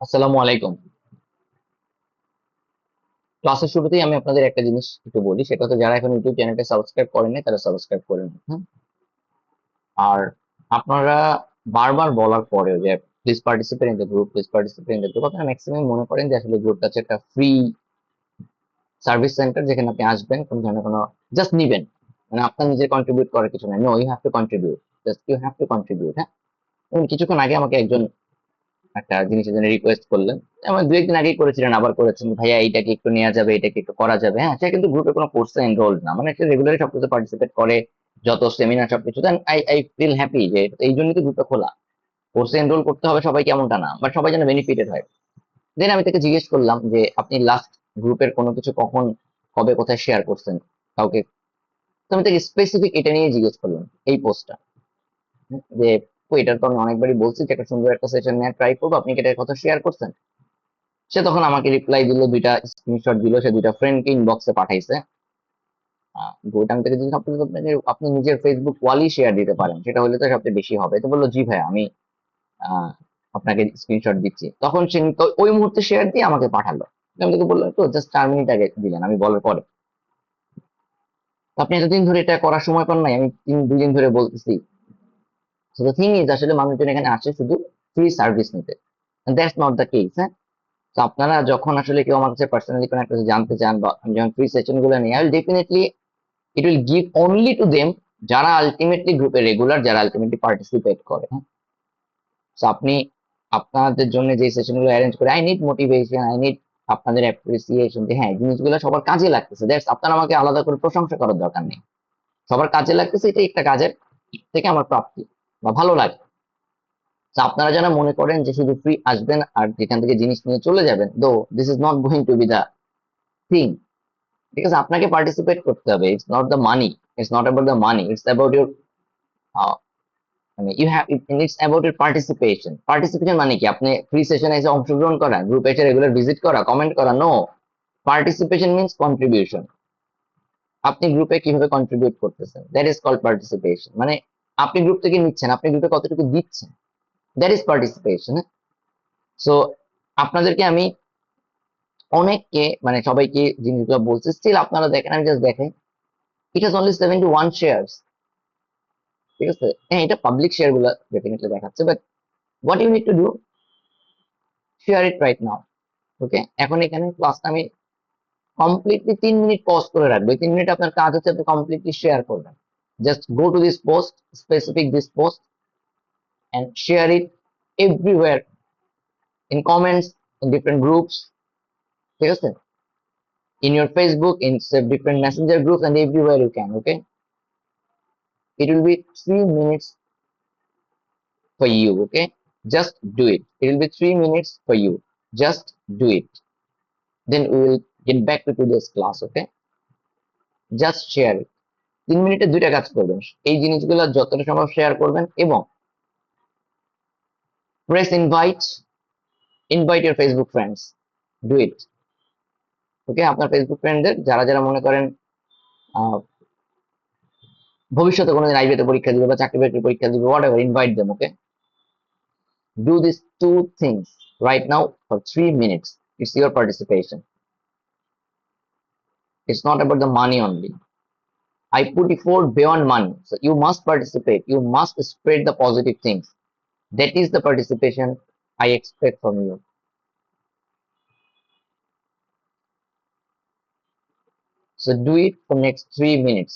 আসসালামু আলাইকুম। ক্লাসের শুরুতেই আমি আপনাদের একটা জিনিস একটু বলি, সেটা হচ্ছে যারা এখন ইউটিউব চ্যানেলটা সাবস্ক্রাইব করেননি তারা সাবস্ক্রাইব করে নিন, হ্যাঁ? আর আপনারা বারবার বলার পরেও যে please participate in the group, please participate in the group, আপনারা ম্যাক্সিমাম মনে করেন যে আসলে গ্রুপটা হচ্ছে একটা ফ্রি সার্ভিস সেন্টার যেখানে আপনি আসবেন, কোনো ধরনের কোনো জাস্ট নিবেন, মানে আপনার নিজের কন্ট্রিবিউট করার কিছু নাই। No, you have to contribute, just you have to contribute, হ্যাঁ? এবং কিছুক্ষণ আগে আমাকে একজন একটা জিনিসের জন্য রিকোয়েস্ট করলেন, আমার দু একদিন আগেই করেছিলেন, আবার করেছেন, ভাইয়া এইটা কি একটু নেওয়া যাবে, এটা কি একটু করা যাবে। হ্যাঁ, সে কিন্তু গ্রুপে কোনো কোর্সে এনরোল না, মানে সে রেগুলারলি সবকিছু পার্টিসিপেট করে, যত সেমিনার সবকিছু। Then I I feel happy যে এই জন্যই তো গ্রুপটা খোলা। কোর্সে এনরোল করতে হবে সবাই কেমনটা না, বাট সবাই যেন বেনিফিটেড হয়। দেন আমি তাকে জিজ্ঞেস করলাম যে আপনি লাস্ট গ্রুপের কোনো কিছু কখন, কবে, কোথায় শেয়ার করছেন কাউকে। তো আমি তাকে স্পেসিফিক এটা নিয়ে জিজ্ঞেস করলাম, এই পোস্টটা, যে "ও, এটা তো আমি অনেকবারই বলছি যে একটা সুন্দর একটা সেশন নিয়ে ট্রাই করবো, আপনি কি এটার কথা শেয়ার করছেন?" সে তখন আমাকে রিপ্লাই দিল, দুইটা স্ক্রিনশট দিল, সে দুইটা ফ্রেন্ডকে ইনবক্সে পাঠাইছে। বইটা আমি তাকে জিজ্ঞেস, আপনি নিজের ফেসবুক ওয়ালই শেয়ার দিতে পারেন, সেটা হলে তো সবচেয়ে বেশি হবে। তো বললো, জি ভাই, আমি আহ, আপনাকে স্ক্রিনশট দিচ্ছি। তখন সে তো ওই মুহূর্তে শেয়ার দিয়ে আমাকে পাঠালো। আমি তাকে বললাম, তো জাস্ট 4 মিনিট আগে দিলেন আমি বলার পরে, তো আপনি এতদিন ধরে এটা করার সময় পান নাই? আমি 2 দিন ধরে বলতেছি। So the thing is, আসলে মানুষজন এখানে আসে শুধু ফ্রি সার্ভিস নিতে, দ্যাটস নট দ্য কেস, হ্যাঁ? তো আপনারা যখন আসলে কেউ আমার কাছে পার্সোনালি কোনো একটা কিছু জানতে চান, বা আমি যখন ফ্রি সেশন গুলো নিই, I will definitely it will give only to them যারা আলটিমেটলি গ্রুপে রেগুলার, যারা আলটিমেটলি পার্টিসিপেট করে, হ্যাঁ? তো আপনি আপনাদের জন্য যে সেশন গুলো অ্যারেঞ্জ করে, I need motivation, I need আপনাদের অ্যাপ্রিসিয়েশন, যে হ্যাঁ জিনিসগুলো সবার কাজে লাগতেছে। দ্যাটস, আপনারা আমাকে আলাদা করে প্রশংসা করার দরকার নেই। সবার কাজে লাগতেছে, এটা একটা কাজের থেকে আমার প্রাপ্তি বা ভালো লাগে। তো আপনারা যারা মনে করেন যে শুধু ফ্রি আসবেন আর যেখান থেকে জিনিস নিয়ে চলে যাবেন, though this is not going to be the thing. ঠিক আছে, আপনাকে পার্টিসিপেট করতে হবে। It's not the money, it's not about the money, it's about your, মানে you have, it's about your participation. Participation মানে কি? আপনি ফ্রি সেশনে এসে অংশগ্রহণ করা, গ্রুপে এসে রেগুলার ভিজিট করা, কমেন্ট করা? No, participation means contribution. আপনি গ্রুপে কিভাবে কন্ট্রিবিউট করতেছেন, দ্যাট ইজ কল্ড পার্টিসিপেশন। মানে আপনি গ্রুপ থেকে নিচ্ছেন, আপনি গ্রুপে কতটুকু দিচ্ছেন, দ্যাট ইজ পার্টিসিপেশন। সো আপনাদেরকে আমি অনেককে, মানে সবাইকে জিনিসগুলো বলছি, স্টিল আপনারা দেখেন, আমি জাস্ট দেখেন, ইট হ্যাজ অনলি 71 শেয়ার্স। ঠিক আছে, হ্যাঁ, এটা পাবলিক শেয়ার গুলো ডেফিনেটলি দেখাচ্ছে, but what you need to do, share it right now. Okay, এখন এখানে ক্লাসটা আমি কমপ্লিটলি 3 মিনিট পজ করে রাখবো। এই 3 মিনিট আপনার কাজ হচ্ছে আপনি কমপ্লিটলি শেয়ার করবেন। Just go to this post, specific this post, and share it everywhere, in comments, in different groups. ঠিক আছে, in your Facebook, in different messenger groups, and everywhere you can. Okay, it will be 3 minutes for you. Okay, just do it. It will be 3 minutes for you. Just do it. Then we will get back to today's class. Okay, just share it. 3 মিনিটে দুইটা কাজ করবেন, এই জিনিসগুলো যতটা সম্ভব share করবেন, এবং press invite, invite your Facebook friends, do it. Okay, আপনার ফেসবুক ফ্রেন্ডদের যারা যারা মনে করেন আহ, ভবিষ্যতে কোনোদিন আইবিতে পরীক্ষা দিবে বা চাকরি বাকরির পরীক্ষা দিবে, what ever, invite them. Okay, do these two things right now for 3 minutes. It's your participation. It's not about the money only. I put effort beyond money. So you must participate. You must spread the positive things. That is the participation I expect from you. So do it for next 3 minutes.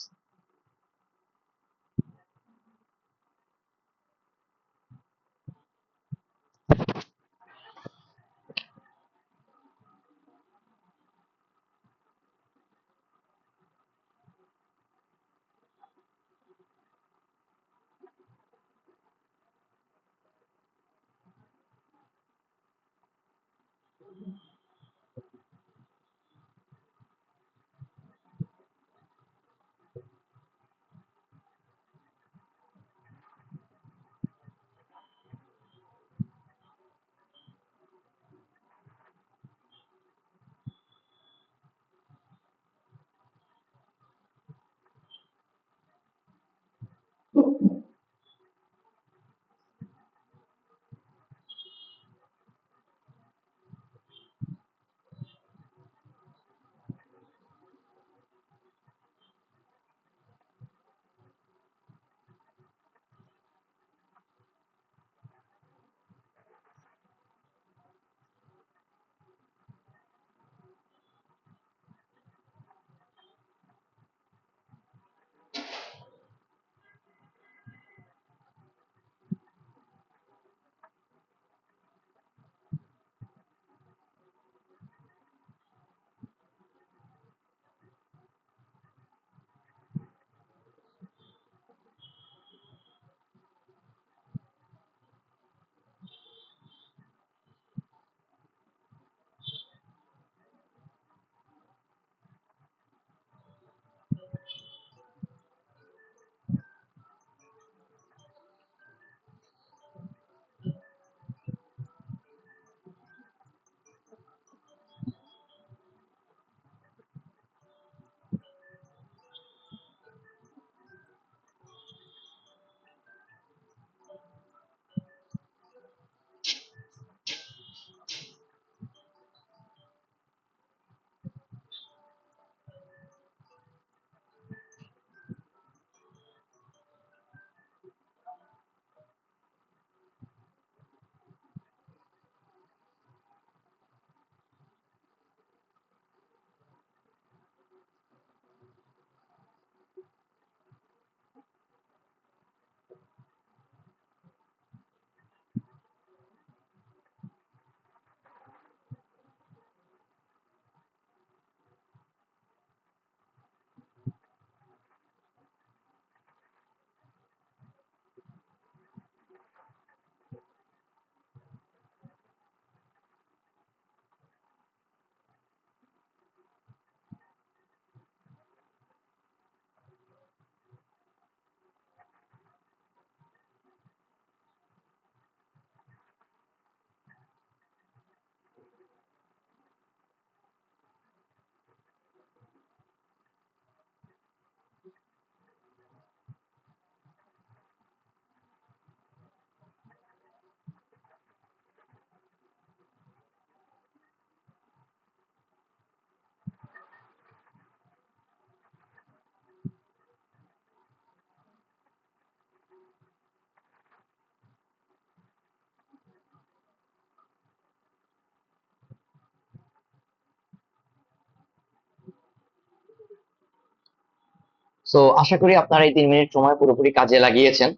So আশা করি আপনারা এই 3 minute সময় পুরোপুরি কাজে লাগিয়েছেন।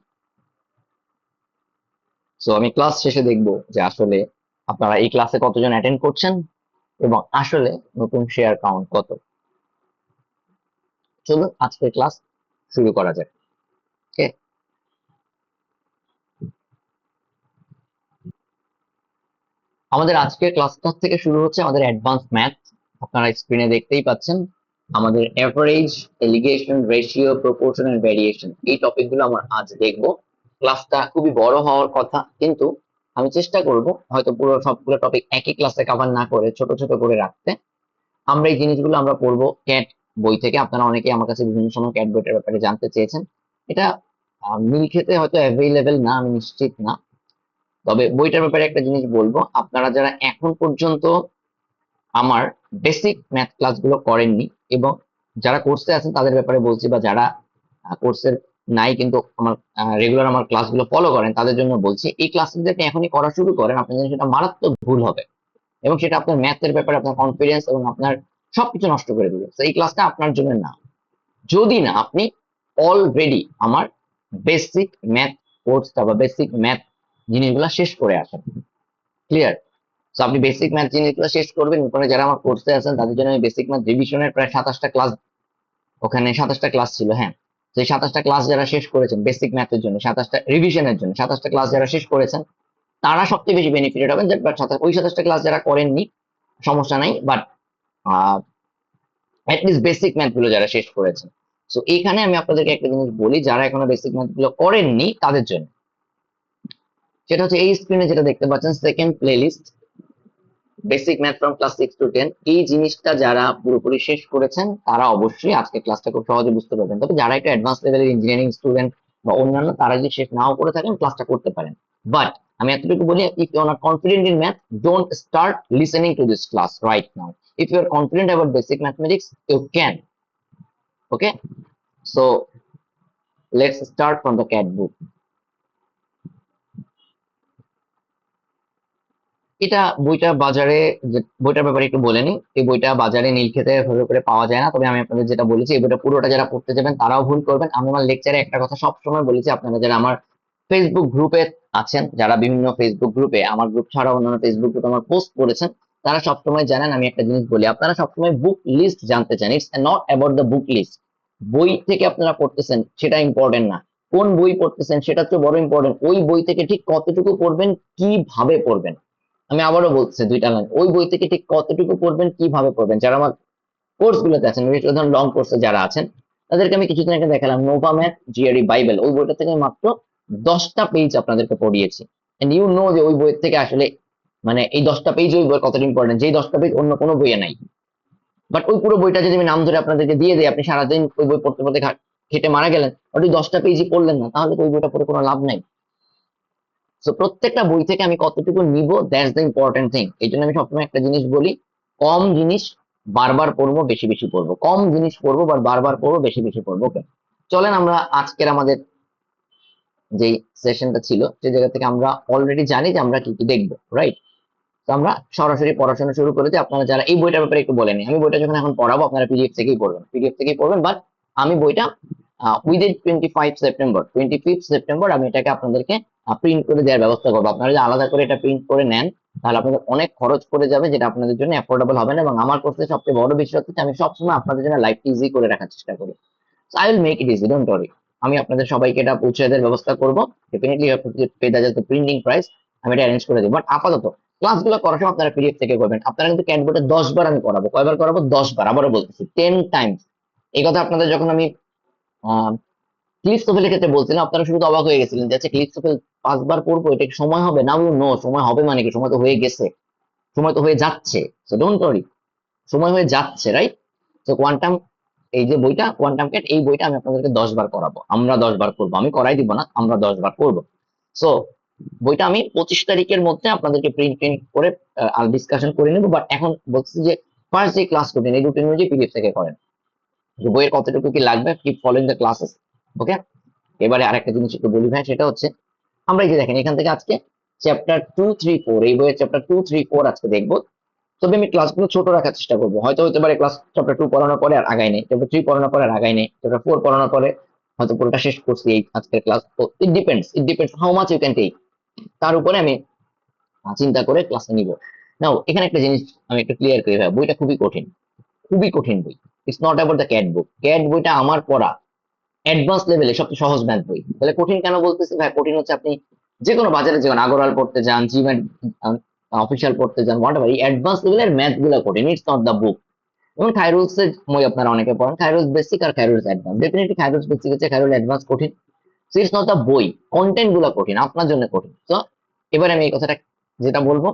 So আমি class শেষে দেখব যে আসলে আপনারা এই ক্লাসে কতজন অ্যাটেন্ড করছেন এবং আসলে নতুন শেয়ার কাউন্ট কত। চলুন আজকের ক্লাস শুরু করা যাক। ওকে, আমাদের আজকের ক্লাসটা থেকে শুরু হচ্ছে আমাদের অ্যাডভান্স ম্যাথ। আপনারা স্ক্রিনে দেখতেই পাচ্ছেন আমাদের average, alligation, ratio, proportion and variation, এই টপিকগুলো আমরা আজ দেখব। ক্লাসটা খুবই বড় হওয়ার কথা, কিন্তু আমি চেষ্টা করব হয়তো পুরো সবগুলো টপিক একই ক্লাসে কভার না করে ছোট ছোট করে রাখতে। আমরা এই জিনিসগুলো আমরা পড়বো ক্যাট বই থেকে। আপনারা অনেকেই আমার কাছে বিভিন্ন সময় ক্যাট বইটার ব্যাপারে জানতে চেয়েছেন। এটা মিল খেতে হয়তো অ্যাভেলেবেল না, আমি নিশ্চিত না। তবে বইটার ব্যাপারে একটা জিনিস বলবো, আপনারা যারা এখন পর্যন্ত আমার বেসিক ম্যাথ ক্লাসগুলো করেননি এবং যারা কোর্সে আছেন তাদের ব্যাপারে বলছি, বা যারা কোর্সের নাই কিন্তু আমার রেগুলার আমার ক্লাসগুলো ফলো করেন তাদের জন্য বলছি, এই ক্লাসটা যদি আপনি এখনই করা শুরু করেন আপনার জন্য সেটা মারাত্মক ভুল হবে এবং সেটা আপনার ম্যাথের ব্যাপারে আপনার কনফিডেন্স এবং আপনার সবকিছু নষ্ট করে দিবে। তো এই ক্লাসটা আপনার জন্য না, যদি না আপনি অলরেডি আমার বেসিক ম্যাথ কোর্সটা বা বেসিক ম্যাথ জিনিসগুলো শেষ করে আসেন। ক্লিয়ার? তো আপনি বেসিক ম্যাথ জিনিসগুলো শেষ করবেন, ওখানে যারা আমার কোর্সে আছেন তাদের জন্য আমি বেসিক ম্যাথ রিভিশনের প্রায় 27টা ক্লাস, ওখানে 27টা ক্লাস ছিল, হ্যাঁ। তো এই 27টা ক্লাস যারা শেষ করেছেন বেসিক ম্যাথের জন্য, 27টা রিভিশনের জন্য 27টা ক্লাস যারা শেষ করেছেন তারা সবচেয়ে বেশি বেনিফিটেড হবেন। বাট ওই 27টা ক্লাস যারা করেননি সমস্যা নাই, বাট অ্যাটলিস্ট বেসিক ম্যাথ গুলো যারা শেষ করেছেন। সো এখানে আমি আপনাদেরকে একটা জিনিস বলি, যারা এখনো বেসিক ম্যাথ গুলো করেননি তাদের জন্য, সেটা হচ্ছে এই স্ক্রিনে যেটা দেখতে পাচ্ছেন second playlist, basic math from class 6 to 10। এই জিনিসটা যারা পুরোপুরি শেষ করেছেন তারা অবশ্যই আজকে ক্লাসটা খুব সহজে বুঝতে পারবেন। তবে যারা একটু অ্যাডভান্স লেভেলের ইঞ্জিনিয়ারিং স্টুডেন্ট বা অন্যান্য, তারা যদি শেষ নাও করে থাকেন ক্লাসটা করতে পারেন। বাট আমি এতটুকু বলি, if you are not confident in math, don't start listening to this class right now. If you are confident about basic mathematics, you can. Okay, so let's start from the cat book. এটা বইটা বাজারে, বইটার ব্যাপারে একটু বলে নিই। এই বইটা বাজারে নীলক্ষেতে ভাবে করে পাওয়া যায় না, তবে আমি আপনাদের যেটা বলেছি এই বইটা পুরোটা যারা পড়তে যাবেন তারাও ভুল করবেন। আমি আমার লেকচারে একটা কথা সবসময় বলেছি, আপনারা যারা আমার ফেসবুক গ্রুপে আছেন, যারা বিভিন্ন ফেসবুক গ্রুপে, আমার গ্রুপ ছাড়াও অন্যান্য ফেসবুক গ্রুপে আমার পোস্ট করেছেন, তারা সবসময় জানেন আমি একটা জিনিস বলি, আপনারা সবসময় বুক লিস্ট জানতে চান। It's not about the book list. বই থেকে আপনারা পড়তেছেন সেটা ইম্পর্টেন্ট না, কোন বই পড়তেছেন সেটা হচ্ছে বড় ইম্পর্টেন্ট। ওই বই থেকে ঠিক কতটুকু পড়বেন, কিভাবে পড়বেন। আমি আবারও বলছি 2টা লাইন, ওই বই থেকে ঠিক কতটুকু পড়বেন, কিভাবে পড়বেন। যারা আমার কোর্স গুলোতে আছেন, বিশেষ করে লং কোর্সে যারা আছেন, তাদেরকে আমি কিছুদিন আগে দেখালাম নোভা ম্যাথ জিআরই বাইবেল, ওই বইটা থেকে মাত্র 10টা পেজ আপনাদেরকে পড়িয়েছি। এন্ড ইউ নো যে ওই বই থেকে আসলে মানে এই 10টা পেজ ওই বই কতটা ইম্পর্টেন্ট, যেই 10টা পেজ অন্য কোনো বইয়ে নাই। বাট ওই পুরো বইটা যদি আমি নাম ধরে আপনাদেরকে দিয়ে দিই, আপনি সারাদিন ওই বই পড়তে পড়তে খেটে মারা গেলেন, ওই 10টা পেজই পড়লেন না, তাহলে তো ওই বইটা পড়ে কোনো লাভ নাই। সো প্রত্যেকটা বই থেকে আমি কতটুকু নিব, দ্যাটস দ্য ইম্পর্টেন্ট থিং। এই জন্য আমি সবসময় একটা জিনিস বলি, কম জিনিস বারবার পড়বো, বেশি বেশি পড়বো, কম জিনিস পড়বো বা বারবার পড়বো, বেশি বেশি পড়বো। ওকে, চলেন আমরা আজকের আমাদের যে সেশনটা ছিল সেই জায়গা থেকে আমরা অলরেডি জানি যে আমরা কি কি দেখবো, রাইট? তো আমরা সরাসরি পড়াশোনা শুরু করেছি। আপনারা যারা এই বইটার ব্যাপারে একটু বলেনি, আমি বইটা যখন এখন পড়াবো আপনারা পিডিএফ থেকেই পড়বেন, পিডিএফ থেকেই পড়বেন। বাট আমি বইটা উইদিন 25 সেপ্টেম্বর আমি এটাকে আপনাদেরকে প্রিন্ট করে দেওয়ার ব্যবস্থা করবো। আপনারা যদি আলাদা করে এটা প্রিন্ট করে নেন তাহলে আপনাদের অনেক খরচ পড়ে যাবে, যেটা আপনাদের জন্য অ্যাফোর্ডেবল হবে না। এবং আমার কোর্সে সবচেয়ে বড় বিষয় হচ্ছে আমি সবসময় আপনাদের জন্য লাইফ ইজি করে রাখার চেষ্টা করি। I will make it easy, don't worry. আমি আপনাদের সবাইকে এটা পৌঁছে দেওয়ার ব্যবস্থা করবো। Definitely you have to pay the printing price, আমি এটা অ্যারেঞ্জ করে দেবো। বাট আপাতত ক্লাসগুলো করার সময় আপনারা পিডিএফ থেকে করবেন। আপনারা কিন্তু ক্যাটবোর্ডে 10 বার আমি করাবো, কয়বার করাবো? 10 বার, আবারও বলতেছি 10 টাইমস। এই কথা আপনাদের যখন আমি ক্লিপস ওফেলের ক্ষেত্রে বলছিলাম, আপনারা শুধু অবাক হয়ে গেছিলেন যে আচ্ছা ক্লিপস ওফেল 5 বার পড়বো, এটা কি সময় হবে? না, নো, সময় হবে মানে কি, সময় তো হয়ে গেছে, সময় তো হয়ে যাচ্ছে। সো ডোন্ট ওয়ারি, সময় হয়ে যাচ্ছে, রাইট? তো কোয়ান্টাম, এই যে বইটা কোয়ান্টাম ক্যাট, এই বইটা আমি আপনাদেরকে 10 বার করাবো, আমরা 10 বার করবো, আমি করাই দিব না, আমরা 10 বার করবো। সো বইটা আমি 25 তারিখের মধ্যে আপনাদেরকে প্রিন্ট করে ডিসকাশন করে নেবো। বাট এখন বলছি যে ফার্স্ট যে ক্লাস করবেন এই রুটিন অনুযায়ী পিডিএফ থেকে করেন। বইয়ের কতটুকু কি লাগবে, কিপ ফলোইং দ্য ক্লাসেস। ওকে, এবারে আরেকটা জিনিস একটু বলি ভাই, সেটা হচ্ছে আমরা এই যে দেখেন এখান থেকে আজকে চ্যাপ্টার 2, 3, 4, এই বইয়ের চ্যাপ্টার 2, 3, 4 আজকে দেখবো। তবে আমি ক্লাসগুলো ছোট রাখার চেষ্টা করবো। হয়তো হতে পারে ক্লাস চ্যাপ্টার 2 পড়ানোর পরে আর আগাই নেই, চ্যাপ্টার 3 পড়ানোর পরে আর আগাই নেই, চ্যাপ্টার 4 পড়ানোর পরে হয়তো পুরোটা শেষ করছি এই আজকের ক্লাস। তো it depends how much you can take, তার উপরে আমি চিন্তা করে ক্লাসে নিব। নাও এখানে একটা জিনিস আমি একটু ক্লিয়ার করি ভাই, বইটা খুবই কঠিন, খুবই কঠিন বই। It's not about the cat book. Cat বইটা আমার পড়া অ্যাডভান্স লেভেলে সবচেয়ে সহজ ম্যাথ বই। তাহলে কঠিন কেন বলতেছি ভাই? কঠিন হচ্ছে আপনি যে কোনো বাজারে যে কোনো আগরওয়াল পড়তে যান, জিম্যাট অফিসিয়াল পড়তে যান, হোয়াট এভার, এই অ্যাডভান্স লেভেলের ম্যাথ গুলো কঠিন। It's not the book. যেমন খাইরুলস এর বই আপনারা অনেকে পড়েন, খাইরুলস বেসিক আর Khairul's advance. Definitely Khairul's basic হচ্ছে, খাইরুল অ্যাডভান্স কঠিন। সো ইটস নট দ্য বই, কন্টেন্ট গুলো কঠিন, আপনার জন্য কঠিন। তো এবার আমি এই কথাটা যেটা বলবো,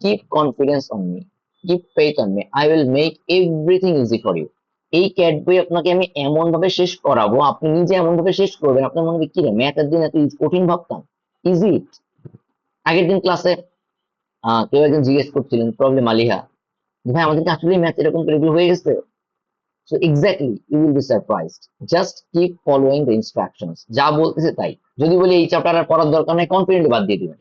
keep confidence on me, keep faith on me, I will make everything easy for you. এই ক্যাট বই আপনাকে আমি এমন ভাবে শেষ করাবো, আপনি নিজে এমন ভাবে শেষ করবেন, আপনার মনে হবে কি রে, ম্যাথের দিন এত কঠিন ভাবতাম, ইজি। আগের দিন ক্লাসে কেউ একজন জিজ্ঞেস করছিলেন, প্রবলেম আলিহা, ভাই আমাদেরকে আসলে ম্যাথ এরকম করে এগুলো হয়ে গেছে। So exactly you will be surprised. Just keep following the instructions, যা বলতেছে তাই। যদি বলি এই চ্যাপ্টার আর পড়ার দরকার নাই, কনফিডেন্টলি বাদ দিয়ে দিবেন,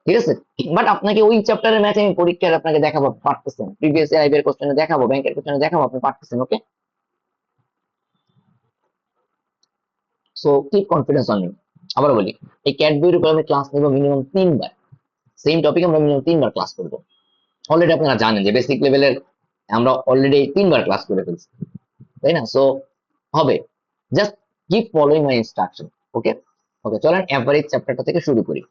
ঠিক আছে? বাট আপনাকে ওই চ্যাপ্টারের ম্যাথ আমি পরীক্ষায় আপনাকে দেখাবো পারতেছেন, প্রিভিয়াস ইয়ার আইবিএর কোশ্চেনে দেখাবো, ব্যাংকের কোশ্চেনে দেখাবো, আপনি পারতেছেন। Okay, so keep confidence on me. আবার বলি, এই ক্যাট বইয়ের উপর আমি ক্লাস নেব মিনিমাম 3 বার। সেম টপিক আমরা মিনিমাম 3 বার ক্লাস করবো। অলরেডি আপনারা জানেন যে বেসিক লেভেলের আমরা অলরেডি 3 বার ক্লাস করে ফেলছি, তাই না? সো হবে, জাস্ট কিপ ফলোইং মাই ইনস্ট্রাকশন। ওকে, ওকে, চলেন অ্যাভারেজ চ্যাপ্টারটা থেকে শুরু করি।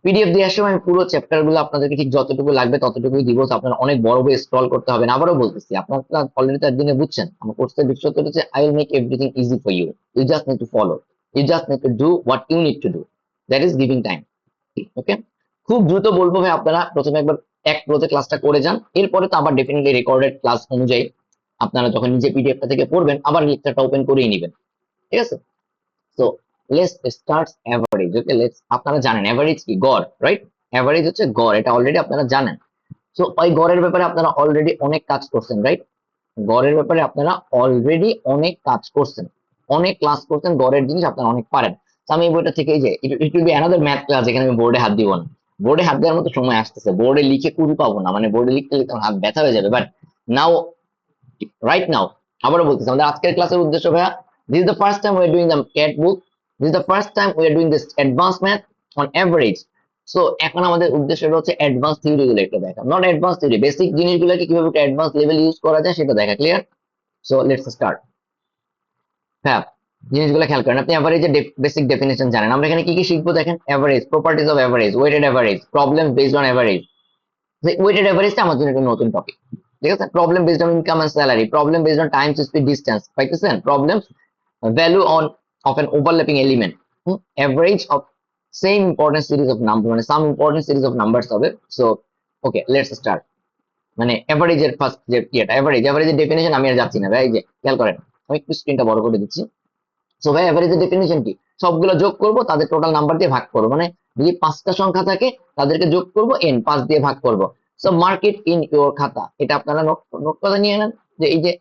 পিডিএফ দেওয়ার সময় আমি পুরো চ্যাপ্টার গুলো আপনাদেরকে ঠিক যতটুকু লাগবে ততটুকুই দিব। তো আপনারা অনেক বড় বই স্ক্রল করতে হবে না। আবারও বলতেছি, আপনারা অলরেডি তো একদিনে বুঝছেন আমার কোর্সের বিশেষত্ব হচ্ছে I will make everything easy for you. You just need to follow, you just need to do what you need to do, that is giving time. Okay, খুব দ্রুত বলবো ভাই, আপনারা প্রথমে একবার এক প্রোতে ক্লাসটা করে যান, এরপরে তো আবার ডেফিনেটলি রেকর্ডেড ক্লাস অনুযায়ী আপনারা যখন নিজে পিডিএফটা থেকে পড়বেন আবার লেকচারটা ওপেন করেই নেবেন, ঠিক আছে? তো let's start average. Okay, let's, আপনারা জানেন এভারেজ কি, গড়, রাইট? এভারেজ হচ্ছে গড়, এটা অলরেডি আপনারা জানেন। সো ওই গড়ের ব্যাপারে আপনারা অলরেডি অনেক কাজ করছেন, রাইট? গড়ের ব্যাপারে আপনারা অলরেডি অনেক কাজ করছেন, অনেক ক্লাস করছেন, গড়ের জিনিস আপনারা অনেক পারেন। তো আমি এই বইটা থেকে, এই যে it will be another math class, যেখানে আমি বোর্ডে হাত দিব না। বোর্ডে হাত দেওয়ার মতো সময় আসতেছে, বোর্ডে লিখে কুড়ি পাবো না, মানে বোর্ডে লিখতে লিখতে আমার হাত ব্যথা হয়ে যাবে। বাট নাও, রাইট নাও, আবারও বলতেছি, আমাদের আজকের ক্লাসের উদ্দেশ্য ভাইয়া, this is the first time we are doing the cat book, this is the first time we are doing this advance math on average. So এখন আমাদের উদ্দেশ্যটা হচ্ছে অ্যাডভান্স থিওরি গুলো একটু দেখা, নট অ্যাডভান্স থিওরি, বেসিক জিনিসগুলোকে কিভাবে advance level use করা যায় সেটা দেখা। ক্লিয়ার? So let's start. হ্যাঁ, জিনিসগুলো খেয়াল করেন। আপনি এভারেজের বেসিক ডেফিনেশন জানেন। আমরা এখানে কি কি শিখবো দেখেন, average, properties of average, weighted average, problem based on average. Weighted এভারেজটা আমার জন্য একটা নতুন টপিক, ঠিক আছে? Problem based on income and salary, problem based on time speed distance, পাইতেছেন? Problem value on of an overlapping element, average of same important series of number, মানে some important series of numbers হবে। So okay, let's start. মানে এভারেজের first যে ইয়েটা, এভারেজের definition আমি আর যাচ্ছি না ভাই, এই যে খেয়াল করেন, আমি একটু স্ক্রিনটা বড় করে দিচ্ছি। সো ভাই এভারেজের ডেফিনেশন কি, সবগুলো যোগ করব, তাদের টোটাল নাম্বার দিয়ে ভাগ করবো, মানে যদি 5টা সংখ্যা থাকে তাদেরকে যোগ করব, n 5 দিয়ে ভাগ করব। সো মার্কেট ইন ইউর খাতা, এটা আপনারা নোট নোট করে নিয়ে নেন যে এই যে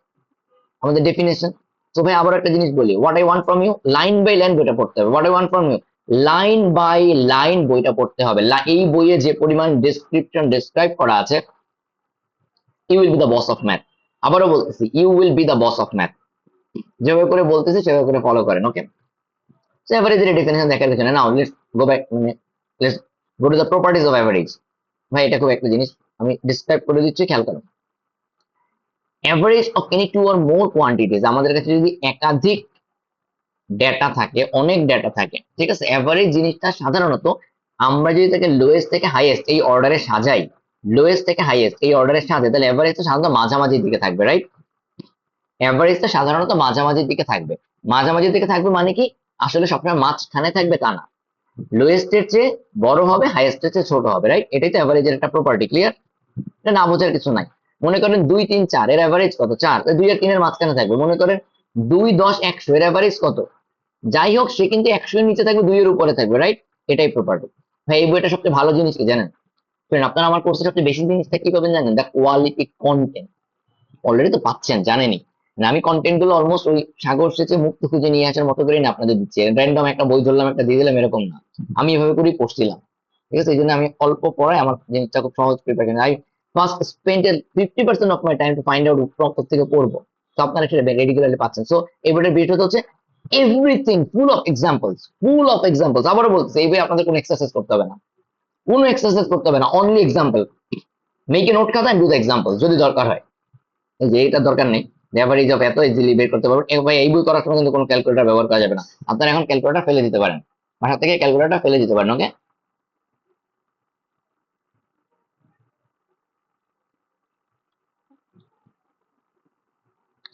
আমাদের ডেফিনেশন। তো ভাই আবার একটা জিনিস বলি, what I want from you, line by line বইটা পড়তে হবে। What I want from you, line by line বইটা পড়তে হবে। এই বইয়ে যে পরিমাণ ডেসক্রিপশন ডেসক্রাইব করা আছে, you will be the boss of math. আবারও বলতেছি, you will be the boss of math. যেভাবে করে বলতেছি সেভাবে করে ফলো করেন। ওকে, so average এর definition দেখার পেছনে, নাও লেটস গো ব্যাক, মানে let's go to the properties of average. ভাই এটা খুব একটা জিনিস আমি ডিসক্রাইব করে দিচ্ছি, খেয়াল করুন। Average of any two or more quantities, আমাদের কাছে যদি একাধিক ডেটা থাকে, অনেক ডেটা থাকে, ঠিক আছে? এভারেজ জিনিসটা সাধারণত আমরা যদি তাকে লোয়েস্ট থেকে হাইয়েস্ট এই অর্ডারে সাজাই, লোয়েস্ট থেকে হাইয়েস্ট এই অর্ডারে সাজাই, তাহলে এভারেজটা সাধারণত মাঝামাঝির দিকে থাকবে, রাইট? এভারেজটা সাধারণত মাঝামাঝির দিকে থাকবে। মাঝামাঝির দিকে থাকবে মানে কি, আসলে সবসময় মাঝখানে থাকবে তা না, লোয়েস্টের চেয়ে বড় হবে, হাইয়েস্টের চেয়ে ছোট হবে, রাইট? এটাই তো এভারেজের একটা প্রপার্টি। ক্লিয়ার? এটা না বোঝার কিছু নাই। মনে করেন 2 3 4 এর এভারেজ কত, 4, 2 আর 3 এর মাঝখানে থাকবে। মনে করেন 2 10 100 এর এভারেজ কত, যাই হোক সে কিন্তু 100 এর নিচে থাকবে, 2 এর উপরে থাকবে, রাইট? এটাই প্রপার্টি। ভাই এই বইটা সবচেয়ে ভালো জিনিস কি জানেন? আপনারা আমার কোর্সে সবচেয়ে বেশি জিনিসটা কি পাবেন জানেন? The quality content. অলরেডি তো পাচ্ছেন, জানেনই। মানে আমি কন্টেন্ট গুলো অলমোস্ট ওই সাগর সেচে মুক্ত খুঁজে নিয়ে আসার মতো করেই না আপনাদের দিচ্ছি, র্যান্ডম একটা বই ধরলাম একটা দিয়ে দিলাম এরকম না, আমি এভাবে করেই পড়ছিলাম। ঠিক আছে, এই জন্য আমি অল্প পড়াই, আমার জিনিসটা খুব সহজ preparation. I first spend 50% of my time to find out থেকে পড়বো। তো আপনারা সেটা রেগুলারলি পাচ্ছেন। সো এই বইটার বিষয়টা হচ্ছে এভরিথিং ফুল অফ এক্সাম্পলস। আবারও বলতেছি, এই বই আপনাদের কোনো এক্সারসাইজ করতে হবে না, কোনো এক্সারসাইজ করতে হবে না, only example. Make a note খাতা এন্ড ডু দ্য এক্সাম্পল যদি দরকার হয়। এই যে এইটার দরকার নেই, অ্যাভারেজ অফ এত ইজিলি বের করতে পারবেন। ভাই এই বই করার সময় কিন্তু কোনো ক্যালকুলেটর ব্যবহার করা যাবে না। আপনারা এখন ক্যালকুলেটর ফেলে দিতে পারেন, বাসা থেকে ক্যালকুলেটর ফেলে দিতে পারেন। ওকে,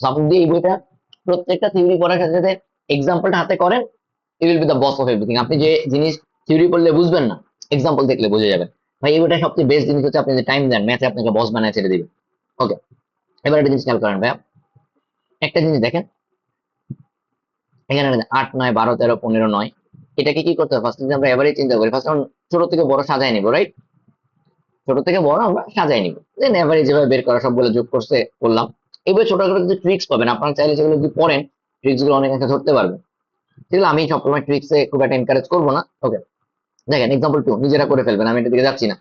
আপনি যদি এই বইটা প্রত্যেকটা থিওরি পড়ার সাথে সাথে এক্সাম্পলটা হাতে করেন, you will be the boss of everything. আপনি যে জিনিস থিওরি পড়লে বুঝবেন না, এক্সাম্পল দেখলে বুঝে যাবেন। ভাই এই বইটা সবচেয়ে বেস্ট জিনিস হচ্ছে, আপনি যে টাইম দেন, ম্যাথে আপনাকে বস বানায় ছেড়ে দিবে। ওকে, এবার একটা জিনিস খেয়াল করেন ভাইয়া, একটা জিনিস দেখেন, এখানে 8 9 12 13 15 9, এটাকে কি করতে হবে? ফার্স্ট যদি আমরা এভারেজ চিন্তা করি, ফার্স্ট আমরা ছোট থেকে বড় সাজায় নিব, রাইট? ছোট থেকে বড় আমরা সাজায় নিব, দেন এভারেজ যেভাবে বের করা সবগুলো যোগ করতে করলাম। এবার ছোট করে কিছু ট্রিক্স পাবেন, আপনারা চাইলে সেগুলো যদি পড়েন, ট্রিক্স গুলো অনেক ধরতে পারবেন। সেগুলো আমি সবসময় ট্রিক্সে খুব একটা এনকারেজ করবো না। ওকে, দেখেন এক্সাম্পল 2 নিজেরা করে ফেলবেন, আমি এটা দিকে যাচ্ছি না।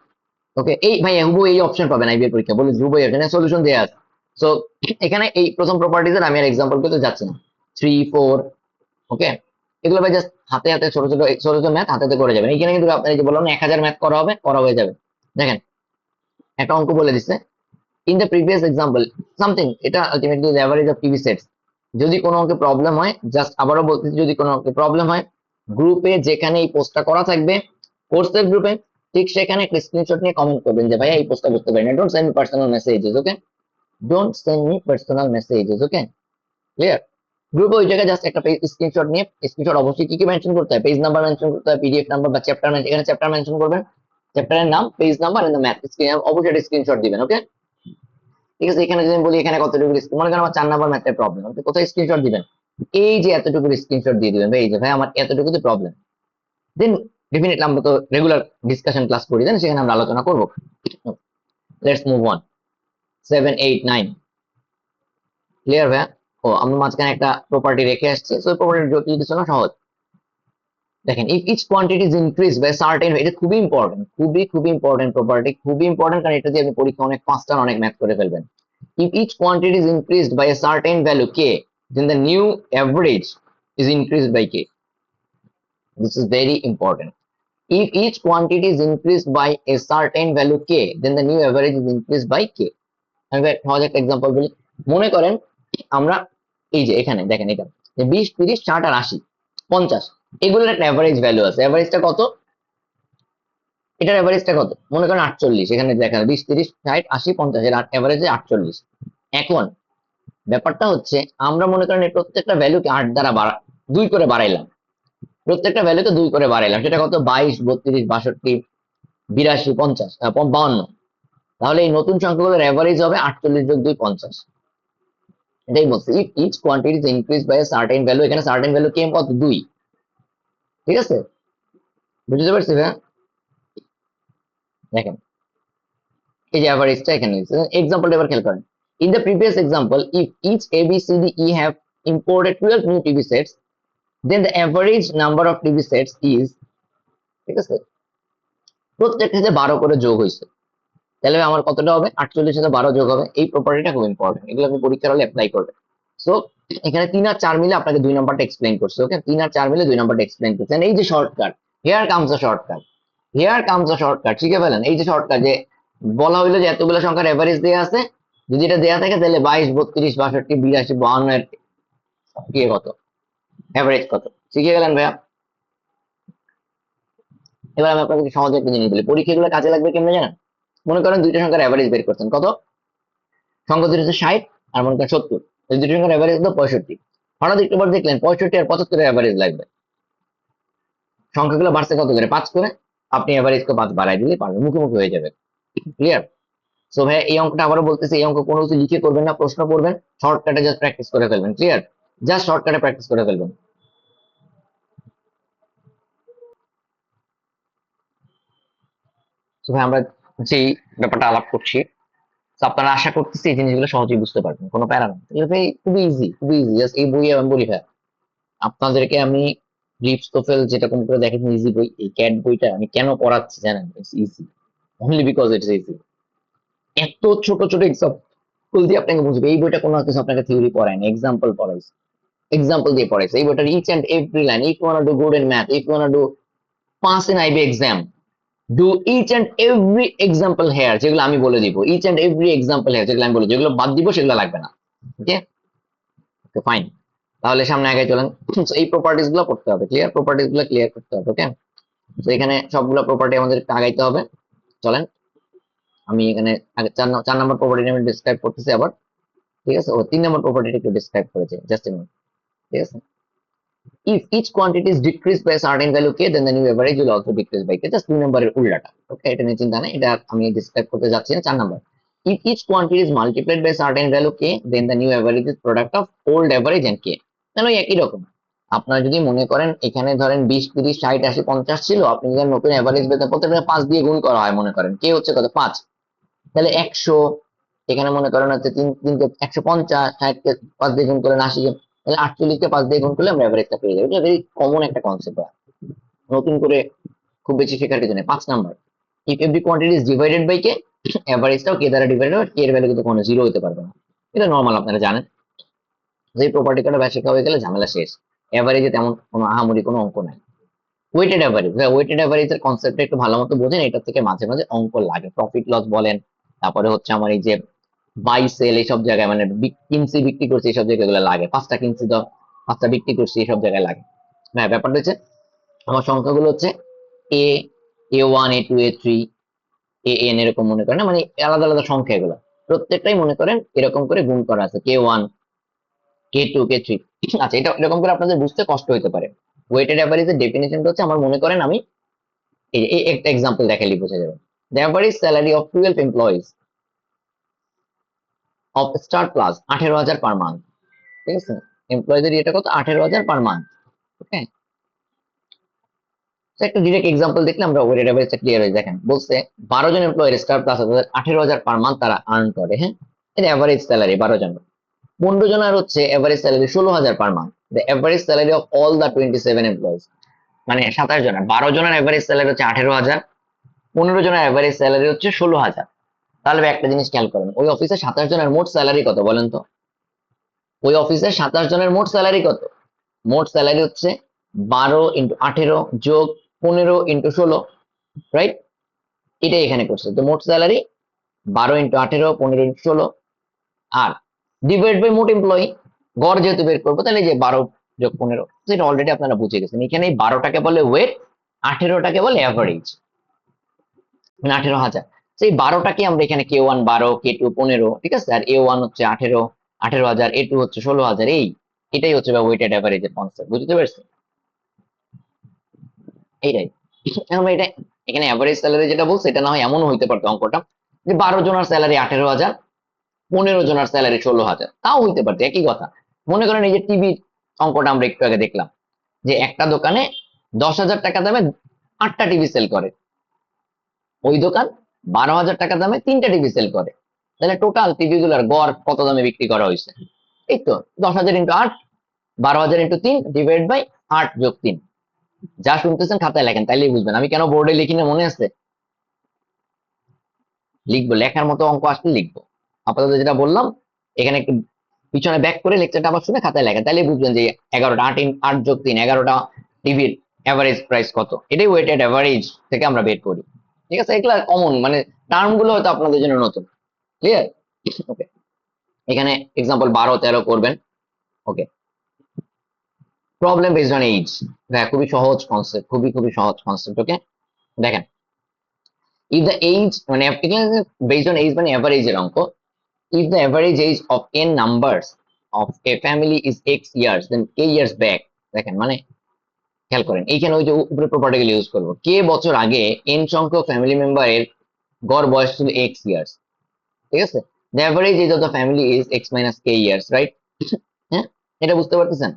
ওকে, এই ভাই হুবহু এই অপশন পাবেন আইবিএ পরীক্ষা, বলে ধ্রুব এখানে সলিউশন দেয়া আছে। সো এখানে এই প্রথম প্রপার্টিজের আমি আর এক্সাম্পল করতে যাচ্ছি না। 3 4, ওকে, এগুলো ভাই জাস্ট হাতে হাতে ছোট ছোট ছোট ছোট ম্যাথ হাতে হাতে করে যাবেন। এখানে কিন্তু আপনার এই যে বললাম না 1000 ম্যাথ করা হবে, করা হয়ে যাবে। দেখেন একটা অঙ্ক বলে দিচ্ছে, in the previous example something, এটা ultimately the average of TV sets. যদি কোনো অঙ্কে প্রবলেম হয়, জাস্ট আবারও বলতেছি, যদি কোনো অঙ্কে প্রবলেম হয়, গ্রুপে যেখানে এই পোস্টটা করা থাকবে, কোর্সের গ্রুপে, ঠিক সেখানে একটা স্ক্রিনশট নিয়ে কমেন্ট করবেন যে ভাইয়া এই পোস্টটা বুঝতে পারি না, don't send me personal messages. Okay, don't send me personal messages. Okay, clear? গ্রুপে ওই জায়গায় জাস্ট একটা স্ক্রিনশট নিয়ে, স্ক্রিনশট অবশ্যই কি কি মেনশন করতে হয়, পেজ নাম্বার মেনশন করতে হয়, পিডিএফ নাম্বার বা চ্যাপ্টার, এখানে চ্যাপ্টার মেনশন করবেন, চ্যাপ্টারের নাম, page number and the math screen, অবশ্যই স্ক্রিনশট দিবেন। ওকে, ঠিক আছে? এখানে যদি আমি বলি এখানে কতটুকু, মনে করেন আমার 4 নাম্বার ম্যাথের প্রবলেম, আপনি কোথায় স্ক্রিনশট দিবেন? এই যে এতটুকু স্ক্রিনশট দিয়ে দিবেন, ভাই এই যে ভাই আমার এতটুকুতে প্রবলেম। দেন ডেফিনেটলি আমরা তো রেগুলার ডিসকাশন ক্লাস করি, দেন সেখানে আমরা আলোচনা করবো। Let's move on. 7 8 9, ক্লিয়ার ভাইয়া? ও আমরা মাঝখানে একটা প্রপার্টি রেখে আসছি, সো প্রপার্টি জটিল কিছু না, সহজ। দেখেন, if each quantity is increase by certain, এটা খুবই ইম্পর্টেন্ট, খুবই ইম্পর্টেন্ট প্রপার্টি, খুবই ইম্পর্টেন্ট, কারণ এটা দিয়ে আপনি পরীক্ষা অনেক ফাস্টার অনেক ম্যাথ করে ফেলবেন। If each quantity is increased by a certain value k, then the new average is increased by k. This is very important. If each quantity is increased by a certain value k, then the new average is increased by k. আমি সহজ একটা example বলি, মনে করেন আমরা এই যে এখানে দেখেন, এটা 20 30 60 আর 80 50, এগুলোর একটা অ্যাভারেজ ভ্যালু আছে। অ্যাভারেজটা কত? এটার অ্যাভারেজটা কত? মনে করেন 48, এখানে দেখেন 20 30 60 80 50, এর অ্যাভারেজে 48। এখন ব্যাপারটা হচ্ছে, আমরা মনে করেন এই প্রত্যেকটা ভ্যালুকে 8 দ্বারা 2 করে বাড়াইলাম, প্রত্যেকটা ভ্যালুকে 2 করে বাড়াইলাম, সেটা কত? 22 32 62 82 50 52। তাহলে এই নতুন সংখ্যাগুলোর অ্যাভারেজ হবে 48 যোগ 2 50। এটাই বলছে, if each quantity is increase by a certain value, এখানে সার্টেন ভ্যালু কেম কত? 2। ঠিক আছে, বুঝতে পারছি ভাই? দেখেন এই যে অ্যাভারেজটা এখানে এক্সাম্পলটা এবার খেয়াল করেন। In the previous example, if each A B C D E have imported 12 new TV sets, then the average number of TV sets is, ঠিক আছে, প্রত্যেকটা সাথে 12 করে যোগ হয়েছে, তাহলে আমার কতটা হবে? 48 সাথে 12 যোগ হবে। এই প্রপার্টিটা খুব ইম্পর্টেন্ট, এগুলো আপনি পরীক্ষার হলে অ্যাপ্লাই করবেন। সো এখানে 3 আর 4 মিলে আপনাকে 2 নাম্বারটা এক্সপ্লেইন করছে। ওকে, 3 আর 4 মিলে 2 নাম্বারটা এক্সপ্লেইন করছেন। এই যে shortcut, here comes a shortcut, here comes a shortcut, শিখে ফেলেন। এই যে শর্টকাট, যে বলা হইলো যে এতগুলো সংখ্যার এভারেজ দেয়া আছে, যদি এটা দেয়া থাকে তাহলে 22 32 62 82 52 এর কি কত, এভারেজ কত, শিখে গেলেন ভাইয়া? এবার আমি আপনাদেরকে সহজে একটা জিনিস বলি, পরীক্ষাগুলো কাজে লাগবে কেমনে জানেন? মনে করেন দুইটা সংখ্যার এভারেজ বের করছেন, কত? সংখ্যা দুটো হচ্ছে 60 আর মনে করেন 70, এই দুটো সংখ্যার এভারেজ হলো 65। হঠাৎ একটু পর দেখলেন 65 আর 75 এর এভারেজ লাগবে, সংখ্যাগুলো বাড়ছে কত করে? 5 করে। আপনি এভারেজ কে 5 বাড়াই দিলে পারবেন, মুখোমুখি হয়ে যাবে। ক্লিয়ার? সো ভাই এই অঙ্কটা আবারও বলতেছি, এই অঙ্ক কোনো কিছু লিখে করবেন না, প্রশ্ন করবেন, শর্টকাটে জাস্ট প্র্যাকটিস করে ফেলবেন। ক্লিয়ার? জাস্ট শর্টকাটে প্র্যাকটিস করে ফেলবেন। সো ভাই আমরা যেই ব্যাপারটা আলাপ করছি, তো আপনারা আশা করতেছি এই জিনিসগুলো সহজেই বুঝতে পারবেন, কোনো প্যারা না। এগুলো ভাই খুবই ইজি, খুবই ইজি, জাস্ট এই বই আমি বলি ভাই আপনাদেরকে, আমি রিপস্টোফেল যেরকম করে দেখেন ইজি বই, এই ক্যাট বইটা আমি কেন পড়াচ্ছি জানেন? It's easy, only because it's easy. এত ছোট ছোট এক্সাম্পল দিয়ে আপনাকে বুঝবে, এই বইটা কোনো কিছু আপনাকে থিওরি পড়ায় না, এক্সাম্পল পড়াইছে, এক্সাম্পল দিয়ে পড়াইছে। এই বইটার each and every line, if you wanna do good in math, if you wanna do pass in IB exam, do each and every example here, যেগুলো আমি বলে দিব, each and every example here, যেগুলো আমি বলে, যেগুলো বাদ দিব সেগুলো লাগবে না। Okay, okay fine. তাহলে সামনে আগে চলেন। So, এই প্রপার্টিস গুলো পড়তে হবে, ক্লিয়ার, প্রপার্টিস গুলো ক্লিয়ার করতে হবে। ওকে, তো এখানে সবগুলো প্রপার্টি আমাদের আগাইতে হবে। চলেন, আমি এখানে আগে 4 নম্বর প্রপার্টি আমি ডিসক্রাইব করতেছি আবার, ঠিক আছে? ও 3 নম্বর প্রপার্টিটা একটু ডিসক্রাইব করেছে, জাস্ট এ মিনিট, ঠিক আছে? If each quantity is decreased by a certain value k, then the new average will also decrease by k. Just 2 নম্বরের উল্টাটা। ওকে, এটা নিয়ে চিন্তা নেই, এটা আমি ডিসক্রাইব করতে যাচ্ছি না। 4 নম্বর, if each quantity is multiplied by a certain value k, then the new average is product of old average and k. তাহলে ওই একই রকম। আপনারা যদি মনে করেন এখানে ধরেন 20, 30, 60, 80, 50 ছিল, আপনি যদি নতুন অ্যাভারেজ পেতে প্রত্যেকটা 5 দিয়ে গুণ করা হয়, মনে করেন কে হচ্ছে কত 5, তাহলে 100, এখানে মনে করেন হচ্ছে 150, 60 কে 5 দিয়ে গুণ করেন 80, তাহলে 48 কে 5 দিয়ে গুণ করলে আমরা এভারেজটা পেয়ে যাবো। এটা ভেরি কমন একটা কনসেপ্ট, নতুন করে খুব বেশি শেখার কিছু নেই। 5 number, if every quantity is divided by K, এভারেজটাও কে দ্বারা ডিভাইডেড হবে, কে এর ভ্যালু কিন্তু কোনো জিরো হতে পারবে না, এটা নরমাল, আপনারা জানেন। যে প্রপার্টি কটা বেশি শেখা হয়ে গেলে ঝামেলা শেষ। এভারেজে তেমন কোনো আহামরি কোনো অঙ্ক নাই। ওয়েটেড অ্যাভারেজ, ওয়েটেড অ্যাভারেজের কনসেপ্টটা একটু ভালো মতো বোঝেন, এটা থেকে মাঝে মাঝে অঙ্ক লাগে, প্রফিট লস বলেন, তারপরে হচ্ছে আমার এই যে বাই সেল, এইসব জায়গায় মানে কিনছি বিক্রি করছি, এইসব জায়গায় এগুলো লাগে, 5টা কিনছি তো 5টা বিক্রি করছি, এইসব জায়গায় লাগে। হ্যাঁ, ব্যাপারটা হচ্ছে আমার সংখ্যাগুলো হচ্ছে এ, A1, A2, A3, AN এরকম মনে করেন না, মানে আলাদা আলাদা সংখ্যা, এগুলো প্রত্যেকটাই মনে করেন এরকম করে গুণ করা আছে, K1, K2, K3। আচ্ছা, এটা এরকম করে আপনাদের বুঝতে কষ্ট হতে পারে। ওয়েটেড অ্যাভারেজের ডেফিনেশনটা হচ্ছে, আমার মনে করেন আমি এই একটা এক্সাম্পল দেখালি বোঝা যাবে। The average salary of 12 employees of star plus 18,000 per month, ঠিক আছে? এমপ্লয়ীদের এটা কত? 18,000 পার মান্থ। ওকে, একটা ডিরেক্ট এক্সাম্পল দেখলে আমরা ওয়েটেড অ্যাভারেজটা ক্লিয়ার হয়ে, দেখেন বলছে 12 জন এমপ্লয়ির স্টার প্লাস 18,000 পার মান্থ তারা আর্ন করে। হ্যাঁ, এটা অ্যাভারেজ স্যালারি 12 জন। 15 জনের হচ্ছে average salary 16,000 per month. The average salary of all the 27 employees, মানে 27 জনের, 12 জনের এভারেজ স্যালারি হচ্ছে 18,000, 15 জনের এভারেজ স্যালারি হচ্ছে 16,000। তাহলে একটা জিনিস খেয়াল করেন, ওই অফিসে 27 জনের মোট স্যালারি কত বলেন তো? ওই অফিসে 27 জনের মোট স্যালারি কত? মোট স্যালারি হচ্ছে 12 ইন্টু 18 যোগ 15 ইন্টু 16, রাইট? এটাই এখানে করছে। তো মোট স্যালারি 12 ইন্টু 18, 15 ইন্টু 16, আর ডিভাইড বাই মোট এমপ্লয়ি, গড় যেহেতু বের করবো, তাহলে যে 12 যোগ 15, সেটা অলরেডি আপনারা বুঝে গেছেন। এখানে 12টাকে বলে ওয়েট, 18টাকে বলে অ্যাভারেজ, মানে 18,000। সেই 12টাকে আমরা এখানে K1 12, K2 15, ঠিক আছে? আর A1 হচ্ছে 18,000, A2 হচ্ছে 16,000। এটাই হচ্ছে ওয়েটেড অ্যাভারেজের কনসেপ্ট, বুঝতে পারছেন? এইটাই। এখন এটা এখানে অ্যাভারেজ স্যালারি যেটা বলছে, এটা না হয় এমনও হইতে পারতো অঙ্কটা যে 12 জনের স্যালারি 18,000, 15 জনের স্যালারি 16,000, তাও হইতে পারতো, একই কথা। মনে করেন এই যে টিভির অঙ্কটা আমরা একটু আগে দেখলাম, যে একটা দোকানে 10,000 টাকা দামে 8টা টিভি সেল করে, ওই দোকান 12,000 টাকা দামে 3টা টিভি সেল করে, তাহলে টোটাল টিভি গুলার গড় কত দামে বিক্রি করা হয়েছে? এই তো 10,000 ইন্টু 8, 12,000 ইন্টু 3 ডিভাইড বাই 8 যোগ 3। যা শুনতেছেন খাতায় লেখেন, তাইলেই বুঝবেন। আমি কেন বোর্ডে লিখি না, মনে আছে? লিখবো, লেখার মতো অঙ্ক আসলে লিখবো। আপাতত যেটা বললাম, এখানে একটু পিছনে ব্যাক করে লেকচারটা আবার শুনে খাতায় লেখেন, তাইলে বুঝবেন যে 11টা 8 যোগ 3, 11টা টিভির এভারেজ প্রাইস কত। এটাই ওয়েটেড এভারেজ থেকে আমরা বের করি, ঠিক আছে? এগুলা কমন, মানে টার্ম গুলো হয়তো আপনাদের জন্য নতুন, ক্লিয়ার? ওকে, এখানে এক্সাম্পল 12, 13 করবেন। ওকে, প্রবলেম বেসড অন এজ, খুবই সহজ কনসেপ্ট, খুবই খুবই সহজ কনসেপ্ট। ওকে, দেখেন, if the age মানে বেসড অন এজ মানে এভারেজের অঙ্ক, if the average age of n numbers of a family is x years, then k years back, দেখেন মানে খেয়াল করেন, এইখানে ওই যে উপরে প্রপার্টি গুলো ইউজ করবো, কে বছর আগে n সংখ্যক ফ্যামিলি মেম্বারের গড় বয়স ছিল x years, ঠিক আছে? the average age of the family is x minus k years, right? হ্যাঁ, এটা বুঝতে পারতেছেন?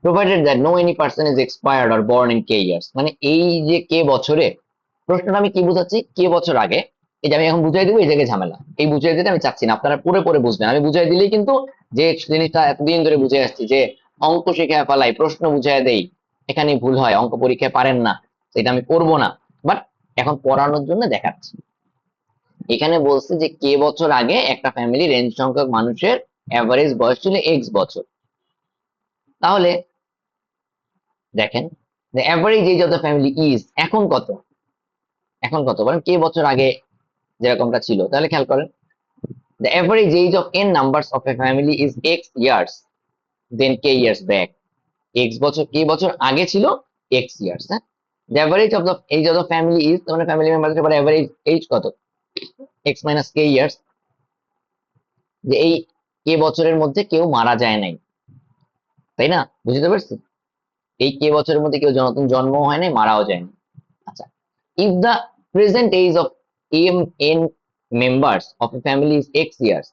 provided that no any person is expired or born in k years, মানে এই যে কে বছরে, প্রশ্নটা আমি কি বুঝাচ্ছি, কে বছর আগে, এই যে আমি এখন বুঝাই দিব, এই জায়গায় ঝামেলা, এই বুঝাই দিতে আমি চাচ্ছি না, আপনারা পরে পরে বুঝবেন। আমি বুঝাই দিলেই কিন্তু, যে জিনিসটা এতদিন ধরে বুঝে আসছি, যে অঙ্ক শিখে ফেলাই, প্রশ্ন বুঝাই দেই, এখানে ভুল হয়, অঙ্ক পরীক্ষায় পারেন না, এটা আমি করব না, বাট এখন পড়ানোর জন্য দেখাচ্ছি। এখানে বলছে যে কে বছর আগে একটা ফ্যামিলির রেঞ্জ সংখ্যক মানুষের অ্যাভারেজ বয়স ছিল এক্স বছর। তাহলে দেখেন, the average age of the family is এখন কত, এখন কত বলেন, কে বছর আগে যেরকমটা ছিল। তাহলে খেয়াল করেন, the average age of n numbers of a family is x years then k years back. x বছর, কে বছর আগে ছিল x years, হ্যাঁ। the average of the age of the family is, মানে ফ্যামিলি মেম্বারের পরে average age কত, x minus k years, যে এই কে বছরের মধ্যে কেউ মারা যায় নাই, তাই না, বুঝতে পারছি। এই কে বছরের মধ্যে কেউ নতুন জন্ম হয় নাই, মারাও যায়নি। আচ্ছা, if the present age of n members of a family is x years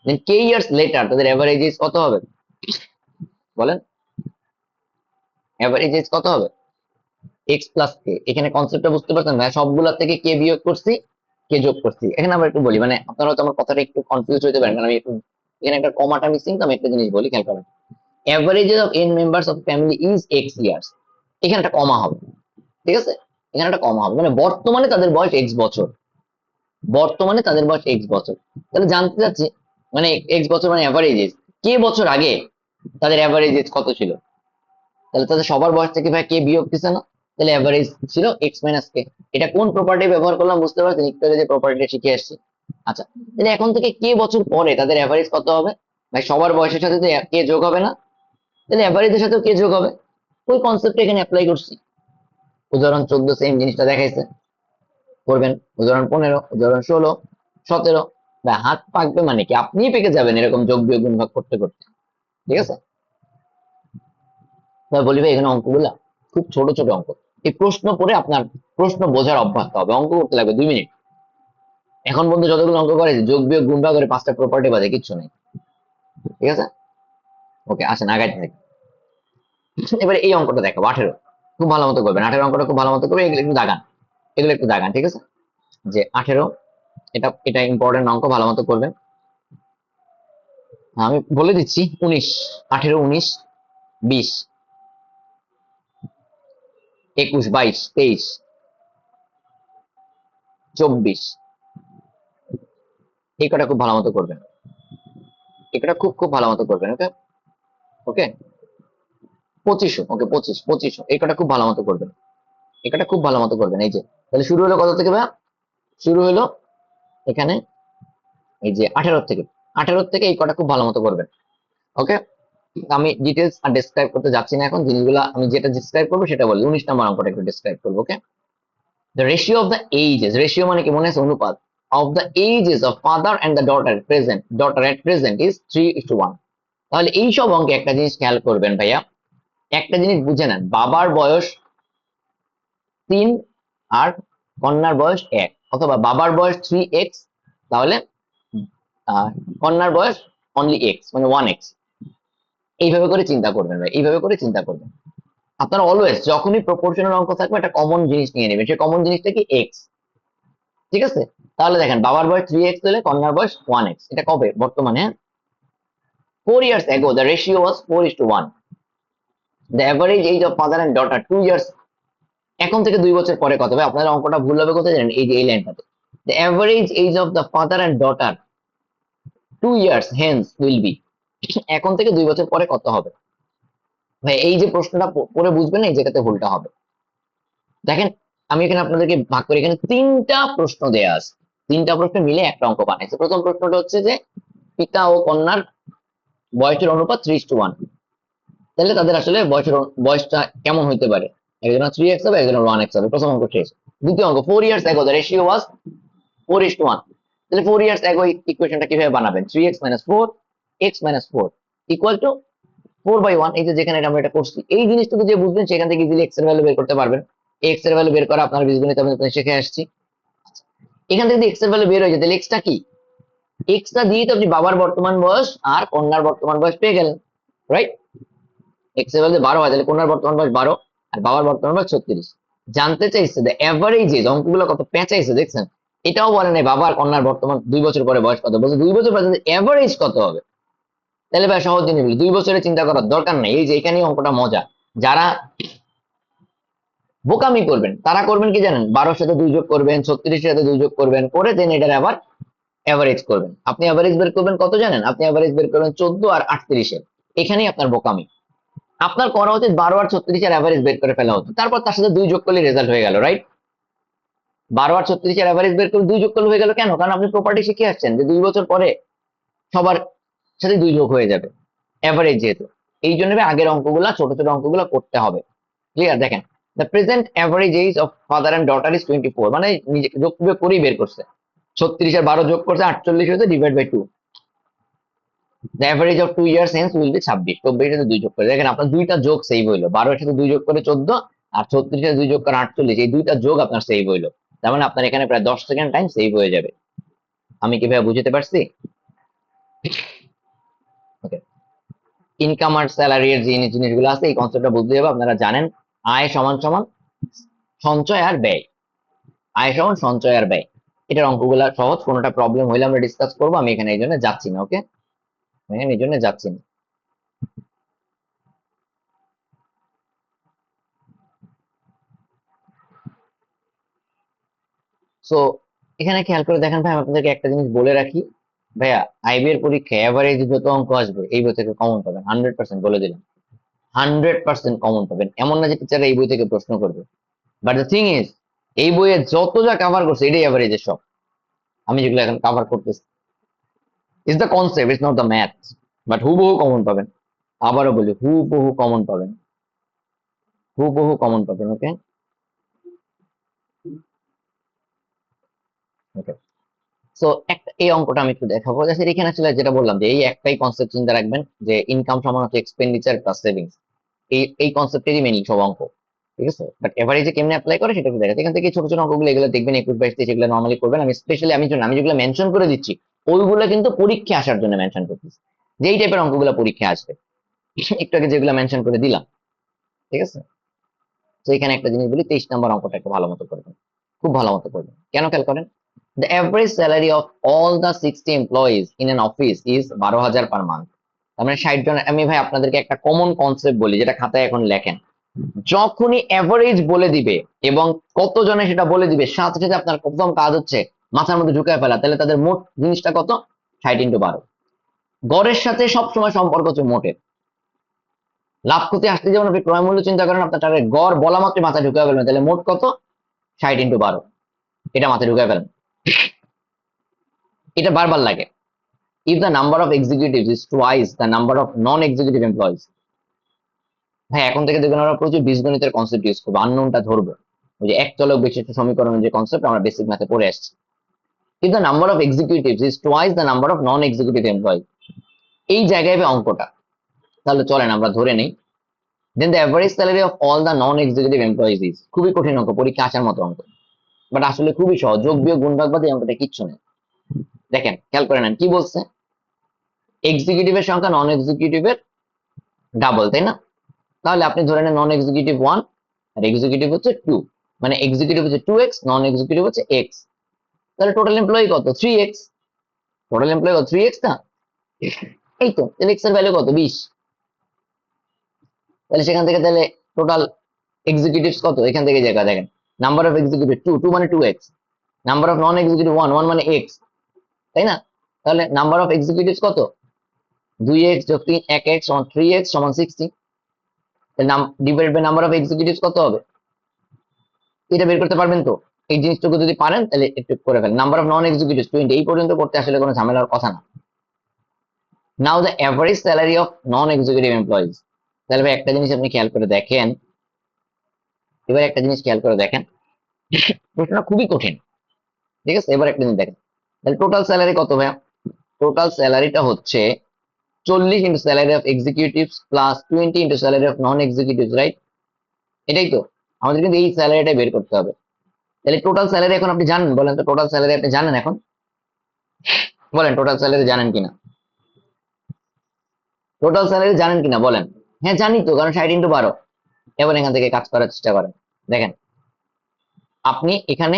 then k years later তাদের average age কত হবে বলেন, average age কত হবে, x plus k। এখানে কনসেপ্টটা বুঝতে পারছেন না, সবগুলা থেকে কে বিয়োগ করছি, কে যোগ করছি। এখানে আমরা একটু বলি, মানে আপনারা হয়তো আমার কথাটা একটু কনফিউজ হতে পারেন, কারণ আমি একটু এখানে একটা কমাটা মিসিং, তো আমি একটা জিনিস বলি, খেয়াল করেন। average of n members of family is x years, এখানে একটা কমা হবে, ঠিক আছে, এখানে একটা কমা হবে, মানে বর্তমানে তাদের বয়স x বছর, বর্তমানে তাদের বয়স x বছর। তাহলে জানতে চাচ্ছি, মানে x বছর মানে অ্যাভারেজ এজ, কে বছর আগে তাদের অ্যাভারেজ এজ কত ছিল, তাহলে তাদের সবার বয়স থেকে ভাই কে বিয়োগ দিছে না, তাহলে অ্যাভারেজ ছিল এক্স মাইনাস কে। এটা কোন প্রপার্টি ব্যবহার করলাম বুঝতে পারছেন, একটু আগে যে প্রপার্টিটা শিখে আসছি। আচ্ছা, তাহলে এখন থেকে কে বছর পরে তাদের অ্যাভারেজ কত হবে, ভাই সবার বয়সের সাথে তো কে যোগ হবে না, তাহলে অ্যাভারেজের সাথেও কে যোগ হবে, ওই কনসেপ্টটা এখানে অ্যাপ্লাই করছি। উদাহরণ 14 সেম জিনিসটা দেখাইছে, করবেন। উদাহরণ 15, উদাহরণ 16, 17, বা হাত পাকবে মানে কি, আপনিই পেকে যাবেন এরকম যোগ বিয়োগ গুণ ভাগ করতে করতে, ঠিক আছে। তাই বলি ভাই, এখানে অঙ্কগুলা খুব ছোট ছোট অঙ্ক, এই প্রশ্ন পড়ে আপনার প্রশ্ন বোঝার অভ্যাস হবে, অঙ্ক করতে লাগবে 2 মিনিট। এখন পর্যন্ত যতগুলো অঙ্ক করে যোগ বিয়োগ গুণ ভাগ করে 5টা প্রপার্টি বাদে কিচ্ছু নেই, ঠিক আছে। ওকে, আসেন আগাইতে থাকি। এবারে এই অঙ্কটা দেখো, 18, খুব ভালো মতো করবেন, 18 অঙ্কটা খুব ভালো মতো করবে, এগুলো একটু দাগান, এগুলো একটু দাগান, ঠিক আছে। যে 18, এটা এটা ইম্পর্টেন্ট অঙ্ক, ভালো মতো করবেন। আমি বলে দিচ্ছি, 19, 18, 19, 20, 21, 22, 23, 24, এই কটা খুব ভালো মতো করবেন, এটা খুব খুব ভালো মতো করবেন। ওকে, ওকে, 25, ওকে 25, 25, এই কটা খুব ভালো মতো করবেন, এই কটা খুব ভালো মতো করবেন। এই যে তাহলে শুরু হলো কত থেকে ভাই, শুরু হলো এখানে এই যে 18 থেকে, 18 থেকে এই কটা খুব ভালো মতো করবেন। ওকে, আমি ডিটেলস আর ডেসক্রাইব করতে যাচ্ছি না এখন, জিনিসগুলো আমি যেটা ডিসক্রাইব করবো সেটা বলি। 19 নম্বর অঙ্কটা একটু ডিসক্রাইব করবো। ওকে, the ratio of the ages, ratio মানে কি মনে আছে, অনুপাত, of the ages of father and the daughter at present is 3:1। তাহলে এই সব অঙ্কে একটা জিনিস খেয়াল করবেন ভাইয়া, একটা জিনিস বুঝে নেন, বাবার বয়স 3 আর কন্যার বয়স 1, অথবা বাবার বয়স 3x, তাহলে কন্যার বয়স অনলি x, মানে 1x। এইভাবে করে চিন্তা করবেন ভাই, এইভাবে করে চিন্তা করবেন। আপনারা অলওয়েজ যখনই প্রপোর্শনাল অঙ্ক থাকবে একটা কমন জিনিস নিয়ে নেবেন, সেই কমন জিনিসটা কি, x, ঠিক আছে। তাহলে দেখেন, বাবার বয়স 3x হলে কন্যার বয়স 1x, এটা কবে, বর্তমানে, 4 years ago the ratio was 4:1। the average age of father and daughter 2 years, এখন থেকে 2 বছর পরে কত হবে, আপনারা অঙ্কটা ভুল হবে কোথায় জানেন, এই যে এই লাইনটাতে, the average age of the father and daughter 2 years hence will be, এখন থেকে 2 বছর পরে কত হবে। ভাই এই যে প্রশ্নটা পড়ে বুঝবেন, এই যেটাতে ভুলটা হবে। দেখেন, আমি এখানে আপনাদেরকে ভাগ করে, এখানে 3টা প্রশ্ন দেয়া আছে, 3টা প্রশ্ন মিলে একটা অঙ্ক বানাইছে। প্রথম প্রশ্নটা হচ্ছে যে পিতা ও কন্যার বয়সের অনুপাত 3:1, তাহলে তাদের আসলে বয়সটা কেমন হইতে পারে, একজনের 3x হবে, একজনের 1x হবে। প্রথম অঙ্ক শেষ। দ্বিতীয় অঙ্ক, 4 years ago the ratio was 4:1, তাহলে 4 years ago ইকুয়েশনটা কিভাবে বানাবেন, 3x minus 4 x minus 4 equal to 4/1। এই যে যেখানে আমরা এটা করছি, এই জিনিসটুকু যে বুঝবেন সেখান থেকে ইজিলি x এর ভ্যালু বের করতে পারবেন। x এর ভ্যালু বের করা আপনার বীজগণিতে আমি শিখে আসছি। এখান থেকে x এর ভ্যালু বের হয়ে যায়, তাহলে x টা কি, x টা দিয়ে তো আপনি বাবার বর্তমান বয়স আর কন্যার বর্তমান বয়স পেয়ে গেলেন, রাইট। x এর ভ্যালু 12 হয়, তাহলে কন্যার বর্তমান বয়স 12 আর বাবার বর্তমান বয়স 36। জানতে চাইছে যে এভারেজ এজ, অঙ্কগুলো কত পেঁচাইছে দেখছেন, এটাও বলে নাই বাবার কন্যার বর্তমান 2 বছর পরে বয়স কত, বলছে 2 বছর পরে এভারেজ কত হবে। তাহলে ভাই সহজ জিনিস বলি, 2 বছরে চিন্তা করার দরকার নাই, এই যে এখানেই অঙ্কটা মজা। যারা বোকামি করবেন। তারা করবেন কি জানেন, 12-র সাথে 2 যোগ করবেন, 36-এর সাথে 2 যোগ করবেন, করে দেন এটার আবার এভারেজ করবেন। আপনি এভারেজ বের করবেন কত জানেন, আপনি এভারেজ বের করবেন 14 আর 38-এর। এখানেই আপনার বোকামি। আপনার করা উচিত 12 আর 36-এর এভারেজ বের করে ফেলা হতো, তারপর তার সাথে 2 যোগ করলে রেজাল্ট হয়ে গেল, রাইট? 12 আর 36-এর এভারেজ বের করে 2 যোগ করলে হয়ে গেল। কেন? কারণ আপনি প্রপার্টি শিখে আসছেন যে 2 বছর পরে সবার সাথে 2 যোগ হয়ে যাবে, এভারেজ যেহেতু। এই জন্য আগের অঙ্কগুলা, ছোট ছোট অঙ্কগুলা করতে হবে। ক্লিয়ার? দেখেন, the present average age of father and daughter is 24, মানে নিজে যোগ বিয়োগ করেই বের করছে। 36 আর 12 যোগ করছে 48 হতে, divide by 2। The average of 2 years hence will be 26। 24 সাথে 2 যোগ করে দেখেন, আপনার দুইটা যোগ সেভ হইলো। 12 এর সাথে 2 যোগ করে 14, আর 36 এর 2 যোগ করে 48, এই দুইটা যোগ আপনার সেভ হইলো। তার মানে আপনার এখানে প্রায় 10 সেকেন্ড টাইম সেভ হয়ে যাবে। আমি কি ভাই বুঝতে পারছি? ওকে। ইনকাম আর স্যালারি এর যে জিনিসগুলো আছে, এই কনসেপ্টটা বুঝতে হবে। আপনারা জানেন আয় সমান সমান সঞ্চয় আর ব্যয়। আয় সমান সঞ্চয় আর ব্যয়। এটার অঙ্কগুলা সহজ, কোনোটা প্রবলেম হইলে আমরা ডিসকাস করবো। আমি এখানে এই জন্য যাচ্ছি না। ওকে, এখানে এই জন্য যাচ্ছি না। সো এখানে খেয়াল করে দেখেন ভাই, আমি আপনাদেরকে একটা জিনিস বলে রাখি। ভাইয়া, আইবি এর পরীক্ষায় এভারেজ যত অঙ্ক আসবে এই বই থেকে কমন পাবেন 100%, বলে দিলাম। 100% কমন পাবেন। এমন না যে টিচার এই বই থেকে প্রশ্ন করবে। বাট দ্য থিং ইজ, এই বইয়ে যত যা কভার করছে এটাই এভারেজের সব। আমি যেগুলো এখন কভার করতেছি, is the concept, is not the math. But হুবহু কমন পাবেন। আবারও বলি, হুবহু কমন পাবেন, হুবহু কমন পাবেন। ওকে, ওকে। সো একটা এই অঙ্কটা আমি একটু দেখাবো। জাস্ট এখানে আসলে যেটা বললাম যে এই একটাই কনসেপ্ট চিন্তা রাখবেন, যে ইনকাম সমান হচ্ছে এক্সপেন্ডিচার প্লাস সেভিংস। এই কনসেপ্টেরই মেইনলি সব অঙ্ক। ঠিক আছে? বাট এভারেজে কেমনে অ্যাপ্লাই করে সেটা একটু দেখাচ্ছি। এখান থেকে ছোট ছোট অঙ্কগুলো এগুলো দেখবেন, 21-22-23 এগুলো নর্মালি করবেন। আমি স্পেশালি আমি যেগুলো মেনশন করে দিচ্ছি, ওইগুলো কিন্তু পরীক্ষা আসার জন্য মেনশন করতেছি, যে এই টাইপের অঙ্কগুলো পরীক্ষা আসবে। একটু আগে যেগুলো মেনশন করে দিলাম। ঠিক আছে? তো এখানে একটা জিনিস বলি, 23 নম্বর অঙ্কটা একটু ভালো মতো করবেন, খুব ভালো মতো করবেন। কেন খেয়াল করেন, the average salary of all the 60 employees in an office is 12,000 per month. তার মানে 60 জন। আমি ভাই আপনাদেরকে একটা কমন কনসেপ্ট বলি, যেটা খাতায় এখন লেখেন। যখনই এভারেজ বলে দিবে এবং কত জনে সেটা বলে দিবে, সাথে সাথে আপনার প্রথম কাজ হচ্ছে মাথার মধ্যে ঢুকায় ফেলা, তাহলে তাদের মোট জিনিসটা কত? 60 × 12। গড়ের সাথে সবসময় সম্পর্ক হচ্ছে মোটের। লাভ ক্ষতি আসতে যেমন আপনি ক্রয় মূল্য চিন্তা করেন, আপনার টাকার গড় বলা মাত্র মাথায় ঢুকায় ফেলবেন, তাহলে মোট কত? 60 × 12। এটা মাথায় ঢুকায় ফেলেন, এটা বারবার লাগে। If the number of executive is twice the number of non executive employees. হ্যাঁ, এখন থেকে দেখবেন আমরা প্রচুর বীজগণিতের কনসেপ্ট ইউজ করবো, আননোনটা ধরবো। ওই যে এক চলক বিশিষ্ট সমীকরণের যে কনসেপ্ট আমরা বেসিক ম্যাথে পড়ে আসছি। If the number of executives is twice the number of non executive employees, এই জায়গায় অঙ্কটা। তাহলে চলেন আমরা ধরে নেই, then the average salary of all the non executive employees is. খুবই কঠিন অঙ্ক, পরীক্ষা আসার মতো অঙ্ক, বাট আসলে খুবই সহজ। যোগ বিয়োগ গুণ ভাগ বাদ এই অঙ্কটা কিচ্ছু নেই। দেখেন, খেয়াল করে নেন কি বলছে, এক্সিকিউটিভের সংখ্যা নন এক্সিকিউটিভের ডাবল, তাই না? তাহলে আপনি ধরে নেন নন এক্সিকিউটিভ 1 আর এক্সিকিউটিভ হচ্ছে 2, মানে এক্সিকিউটিভ হচ্ছে 2x, নন এক্সিকিউটিভ হচ্ছে x। তাহলে টোটাল এমপ্লয়ি কত? 3x। টোটাল এমপ্লয়ি কত? 3x না? এই তো, তাহলে x এর ভ্যালু কত? 20। তাহলে সেখান থেকে তাহলে টোটাল এক্সিকিউটিভস কত? এখান থেকে জায়গা দেখেন, নাম্বার অফ এক্সিকিউটিভ 2, 2 মানে 2x, number of non executive 1, 1 মানে x, তাই না? তাহলে নাম্বার অফ এক্সিকিউটিভস কত? 2x যোগ 3, 1x সমান 3x সমান 60। তাহলে divide by number of executives কত হবে? এটা বের করতে পারবেন তো? এই জিনিসটুকু যদি পারেন তাহলে একটু করে ফেলেন। নাম্বার অফ নন এক্সিকিউটিভ 20, এই পর্যন্ত করতে আসলে কোনো ঝামেলার কথা না। Now the average salary of non executive employees. তাহলে ভাই একটা জিনিস আপনি খেয়াল করে দেখেন, এবার একটা জিনিস খেয়াল করে দেখেন, প্রশ্নটা খুবই কঠিন। ঠিক আছে? এবার একটা জিনিস দেখেন, তাহলে টোটাল স্যালারি কত ভাইয়া? টোটাল স্যালারিটা হচ্ছে 40 into salary of executives plus 20 into salary of non executives, right? এটাই তো আমাদের কিন্তু এই স্যালারিটা বের করতে হবে। তাহলে টোটাল স্যালারি এখন আপনি জানেন? বলেন তো, টোটাল স্যালারি আপনি জানেন এখন? বলেন টোটাল স্যালারি জানেন কিনা? টোটাল স্যালারি জানেন কিনা বলেন? হ্যাঁ জানি তো, কারণ 60 × 12। এবার এখান থেকে কাজ করার চেষ্টা করেন। দেখেন, আপনি এখানে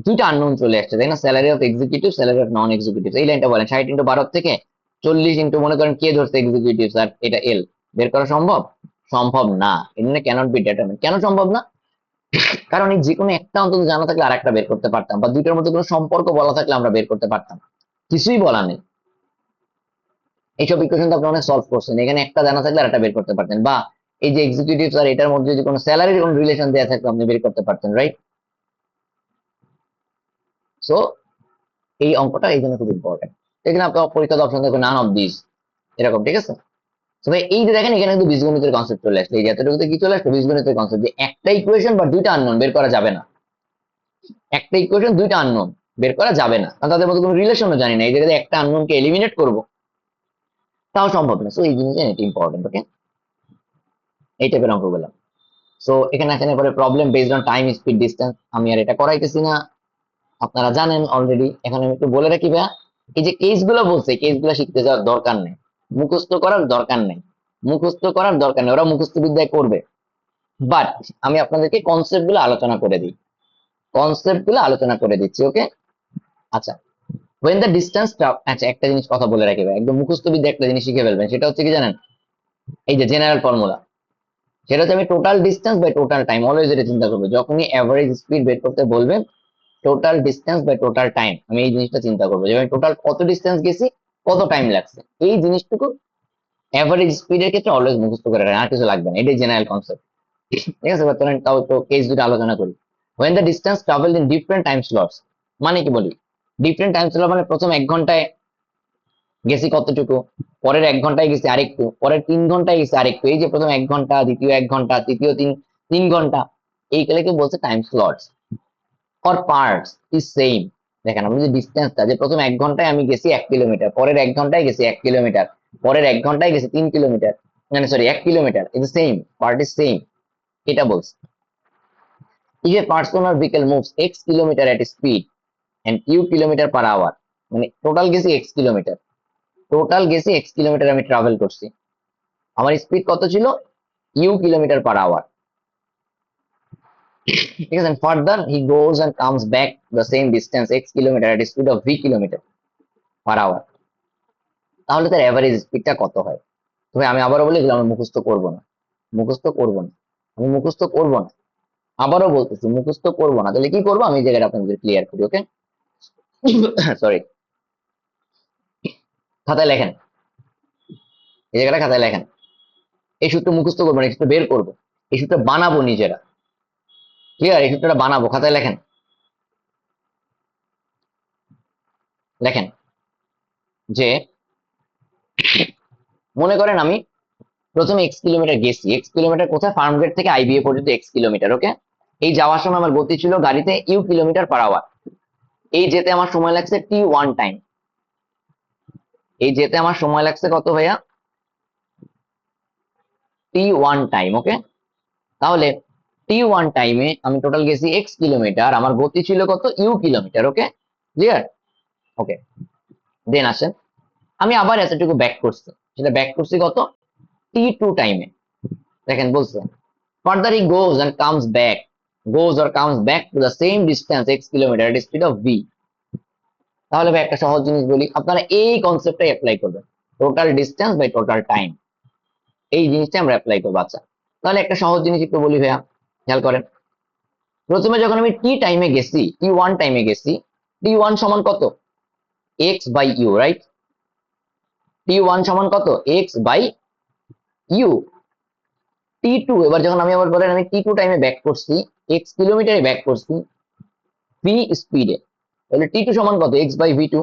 দুইটা আননোন চলে আসছে, তাই না? Salary of executive, salary of non executive. এই লাইনটা বলেন, 60 × 12 থেকে 40 ইন্টু মনে করেন কে ধরছে এক্সিকিউটিভ, আর এটা এল, বের করা সম্ভব? সম্ভব না। এখানে ক্যানট বি ডিটারমিন্ড। কেন সম্ভব না? কারণ এই যে কোনো একটা অন্তত জানা থাকলে আর একটা বের করতে পারতাম, বা দুইটার মধ্যে কোনো সম্পর্ক বলা থাকলে আমরা বের করতে পারতাম। কিছুই বলা নেই। এইসব ইকুয়েশন তো আপনি অনেক সলভ করছেন, এখানে একটা জানা থাকলে আর একটা বের করতে পারতেন, বা এই যে এক্সিকিউটিভ আর এটার মধ্যে যদি কোনো স্যালারির কোনো রিলেশন দেওয়া থাকতো আপনি বের করতে পারতেন, রাইট? সো এই অঙ্কটা এই জন্য খুব ইম্পর্টেন্ট। এখানে আপনার পরীক্ষাতে অপশন থাকবে নান অফ দিস, এরকম, ঠিক আছে? তবে এই যে দেখেন এখানে কিন্তু বীজগণিতের কনসেপ্ট চলে আসছে, এই যে এতটুকুতে কি চলে আসছে, বীজগণিতের কনসেপ্ট, যে একটা ইকুয়েশন বা দুইটা আননোন বের করা যাবে না। একটা ইকুয়েশন দুইটা আননোন বের করা যাবে না, কারণ তাদের মধ্যে কোনো রিলেশনও জানি না, এই জায়গায় একটা আননোনকে এলিমিনেট করবো তাও সম্ভব না। সো এই জিনিসটা এটা ইম্পর্টেন্ট, ওকে? এই টাইপের অঙ্কগুলো। সো এখানে আসেন পরে problem based on time, speed, distance, আমি আর এটা করাইতেছি না, আপনারা জানেন অলরেডি। এখন আমি একটু বলে রাখি ভাইয়া, এই যে কেস গুলো বলছে, কেস গুলো শিখতে যাওয়ার দরকার নেই, মুখস্থ করার দরকার নেই, মুখস্থ করার দরকার নেই, ওরা মুখস্থ বিদ্যায় করবে। বাট আমি আপনাদেরকে কনসেপ্ট গুলো আলোচনা করে দিই, কনসেপ্ট গুলো আলোচনা করে দিচ্ছি, ওকে? আচ্ছা, when the distance আচ্ছা একটা জিনিস কথা বলে রাখি ভাই, একদম মুখস্থ বিদ্যা একটা জিনিস শিখে ফেলবেন, সেটা হচ্ছে কি জানেন? এই যে জেনারেল ফর্মুলা, সেটা হচ্ছে আমি total distance by total time, always এটা চিন্তা করবো যখনই অ্যাভারেজ স্পিড বের করতে বলবেন, total distance by total time, আমি এই জিনিসটা চিন্তা করবো যে আমি টোটাল কত ডিস্টেন্স গেছি, কত টাইম লাগছে, এই জিনিসটুকু অ্যাভারেজ স্পিডের ক্ষেত্রে অলওয়েজ মুখস্থ করে রাখেন, আর কিছু লাগবে না, এটাই জেনারেল কনসেপ্ট, ঠিক আছে? বর্তমানে তাও তো কেস দুটো আলোচনা করি। when the distance traveled in different time slots, মানে কি বলি, ডিফারেন্ট টাইম স্লট মানে প্রথম 1 ঘন্টায় গেছি কতটুকু, পরের 1 ঘন্টায় গেছি আরেকটু, পরের 3 ঘন্টায় গেছি আরেকটু, এই যে প্রথম 1 ঘন্টা, দ্বিতীয় 1 ঘন্টা, তৃতীয় 3 ঘন্টা, এইগুলোকে বলছে time slots. For parts is same. দেখেন আপনি যে ডিস্টেন্সটা, যে প্রথম 1 ঘন্টায় আমি গেছি 1 কিলোমিটার, পরের 1 ঘন্টায় গেছি 1 কিলোমিটার, পরের 1 ঘন্টায় গেছি 3 কিলোমিটার, মানে sorry 1 kilometre, is same, part is same, এটা বলছে। if a person or vehicle moves x kilometer at speed and q kilometre per hour, মানে টোটাল গেছি x কিলোমিটার, টোটাল গেছি x কিলোমিটার আমি ট্রাভেল করছি, আমার স্পিড কত ছিল, ইউ কিলোমিটার পার আওয়ার, ঠিক আছে? Further he goes and comes back the same distance x kilometre at speed of v kilometre per hour, তাহলে তার এভারেজ স্পিডটা কত হয়? তবে আমি আবারও বলি এগুলো আমি মুখস্থ করবো না, মুখস্থ করবো না, আমি মুখস্থ করবো না, আবারও বলতেছি মুখস্থ করবো না। তাহলে কি করবো, আমি এই জায়গাটা আপনাদের ক্লিয়ার করি, ওকে? সরি, খাতায় লেখেন, এই জায়গাটা খাতায় লেখেন, এই সূত্র মুখস্থ করবো না, এই সূত্র বের করবো, এই সূত্র বানাবো নিজেরা, ক্লিয়ার? এই সূত্রটা বানাবো, খাতায় লেখেন, লেখেন যে মনে করেন আমি প্রথমে এক্স কিলোমিটার গেছি, এক্স কিলোমিটার কোথায়, ফার্ম গেট থেকে আইবিএ পর্যন্ত এক্স কিলোমিটার, ওকে? এই যাওয়ার সময় আমার গতি ছিল গাড়িতে ইউ কিলোমিটার পার আওয়ার, এই যেতে আমার সময় লাগছে t1 টাইম, এই যেতে আমার সময় লাগছে কত ভাইয়া, t1 টাইম, ওকে? তাহলে t1 টাইমে আমি টোটাল গেছি এক্স কিলোমিটার, আমার গতি ছিল কত, ইউ কিলোমিটার, ওকে? ক্লিয়ার? ওকে, দেন আসেন আমি আবার এতটুকু ব্যাক করছি, সেটা ব্যাক করছি কত, t2 টাইমে। দেখেন বলছে further he goes and comes back, goes or comes back to the same distance x kilometer at speed of v। তাহলে ভাই একটা সহজ জিনিস বলি, আপনারা এই কনসেপ্টটাই অ্যাপ্লাই করবেন, total distance by total time, এই জিনিসটা আমরা অ্যাপ্লাই করবো। আচ্ছা, তাহলে একটা সহজ জিনিস একটু বলি ভাইয়া, খেয়াল করেন। প্রথমে যখন আমি টি টাইমে গেছি, t1 টাইমে গেছি, t1 সমান কত, x by you, right? t1 সমান কত, x বাই ইউ। টি2 এবার যখন আমি আবার বলেন আমি টি2 টাইমে ব্যাক করছি, এক্স কিলোমিটারে ব্যাক করছি ভি স্পিডে, তাহলে টি2 সমান কত, এক্স বাই ভি টু,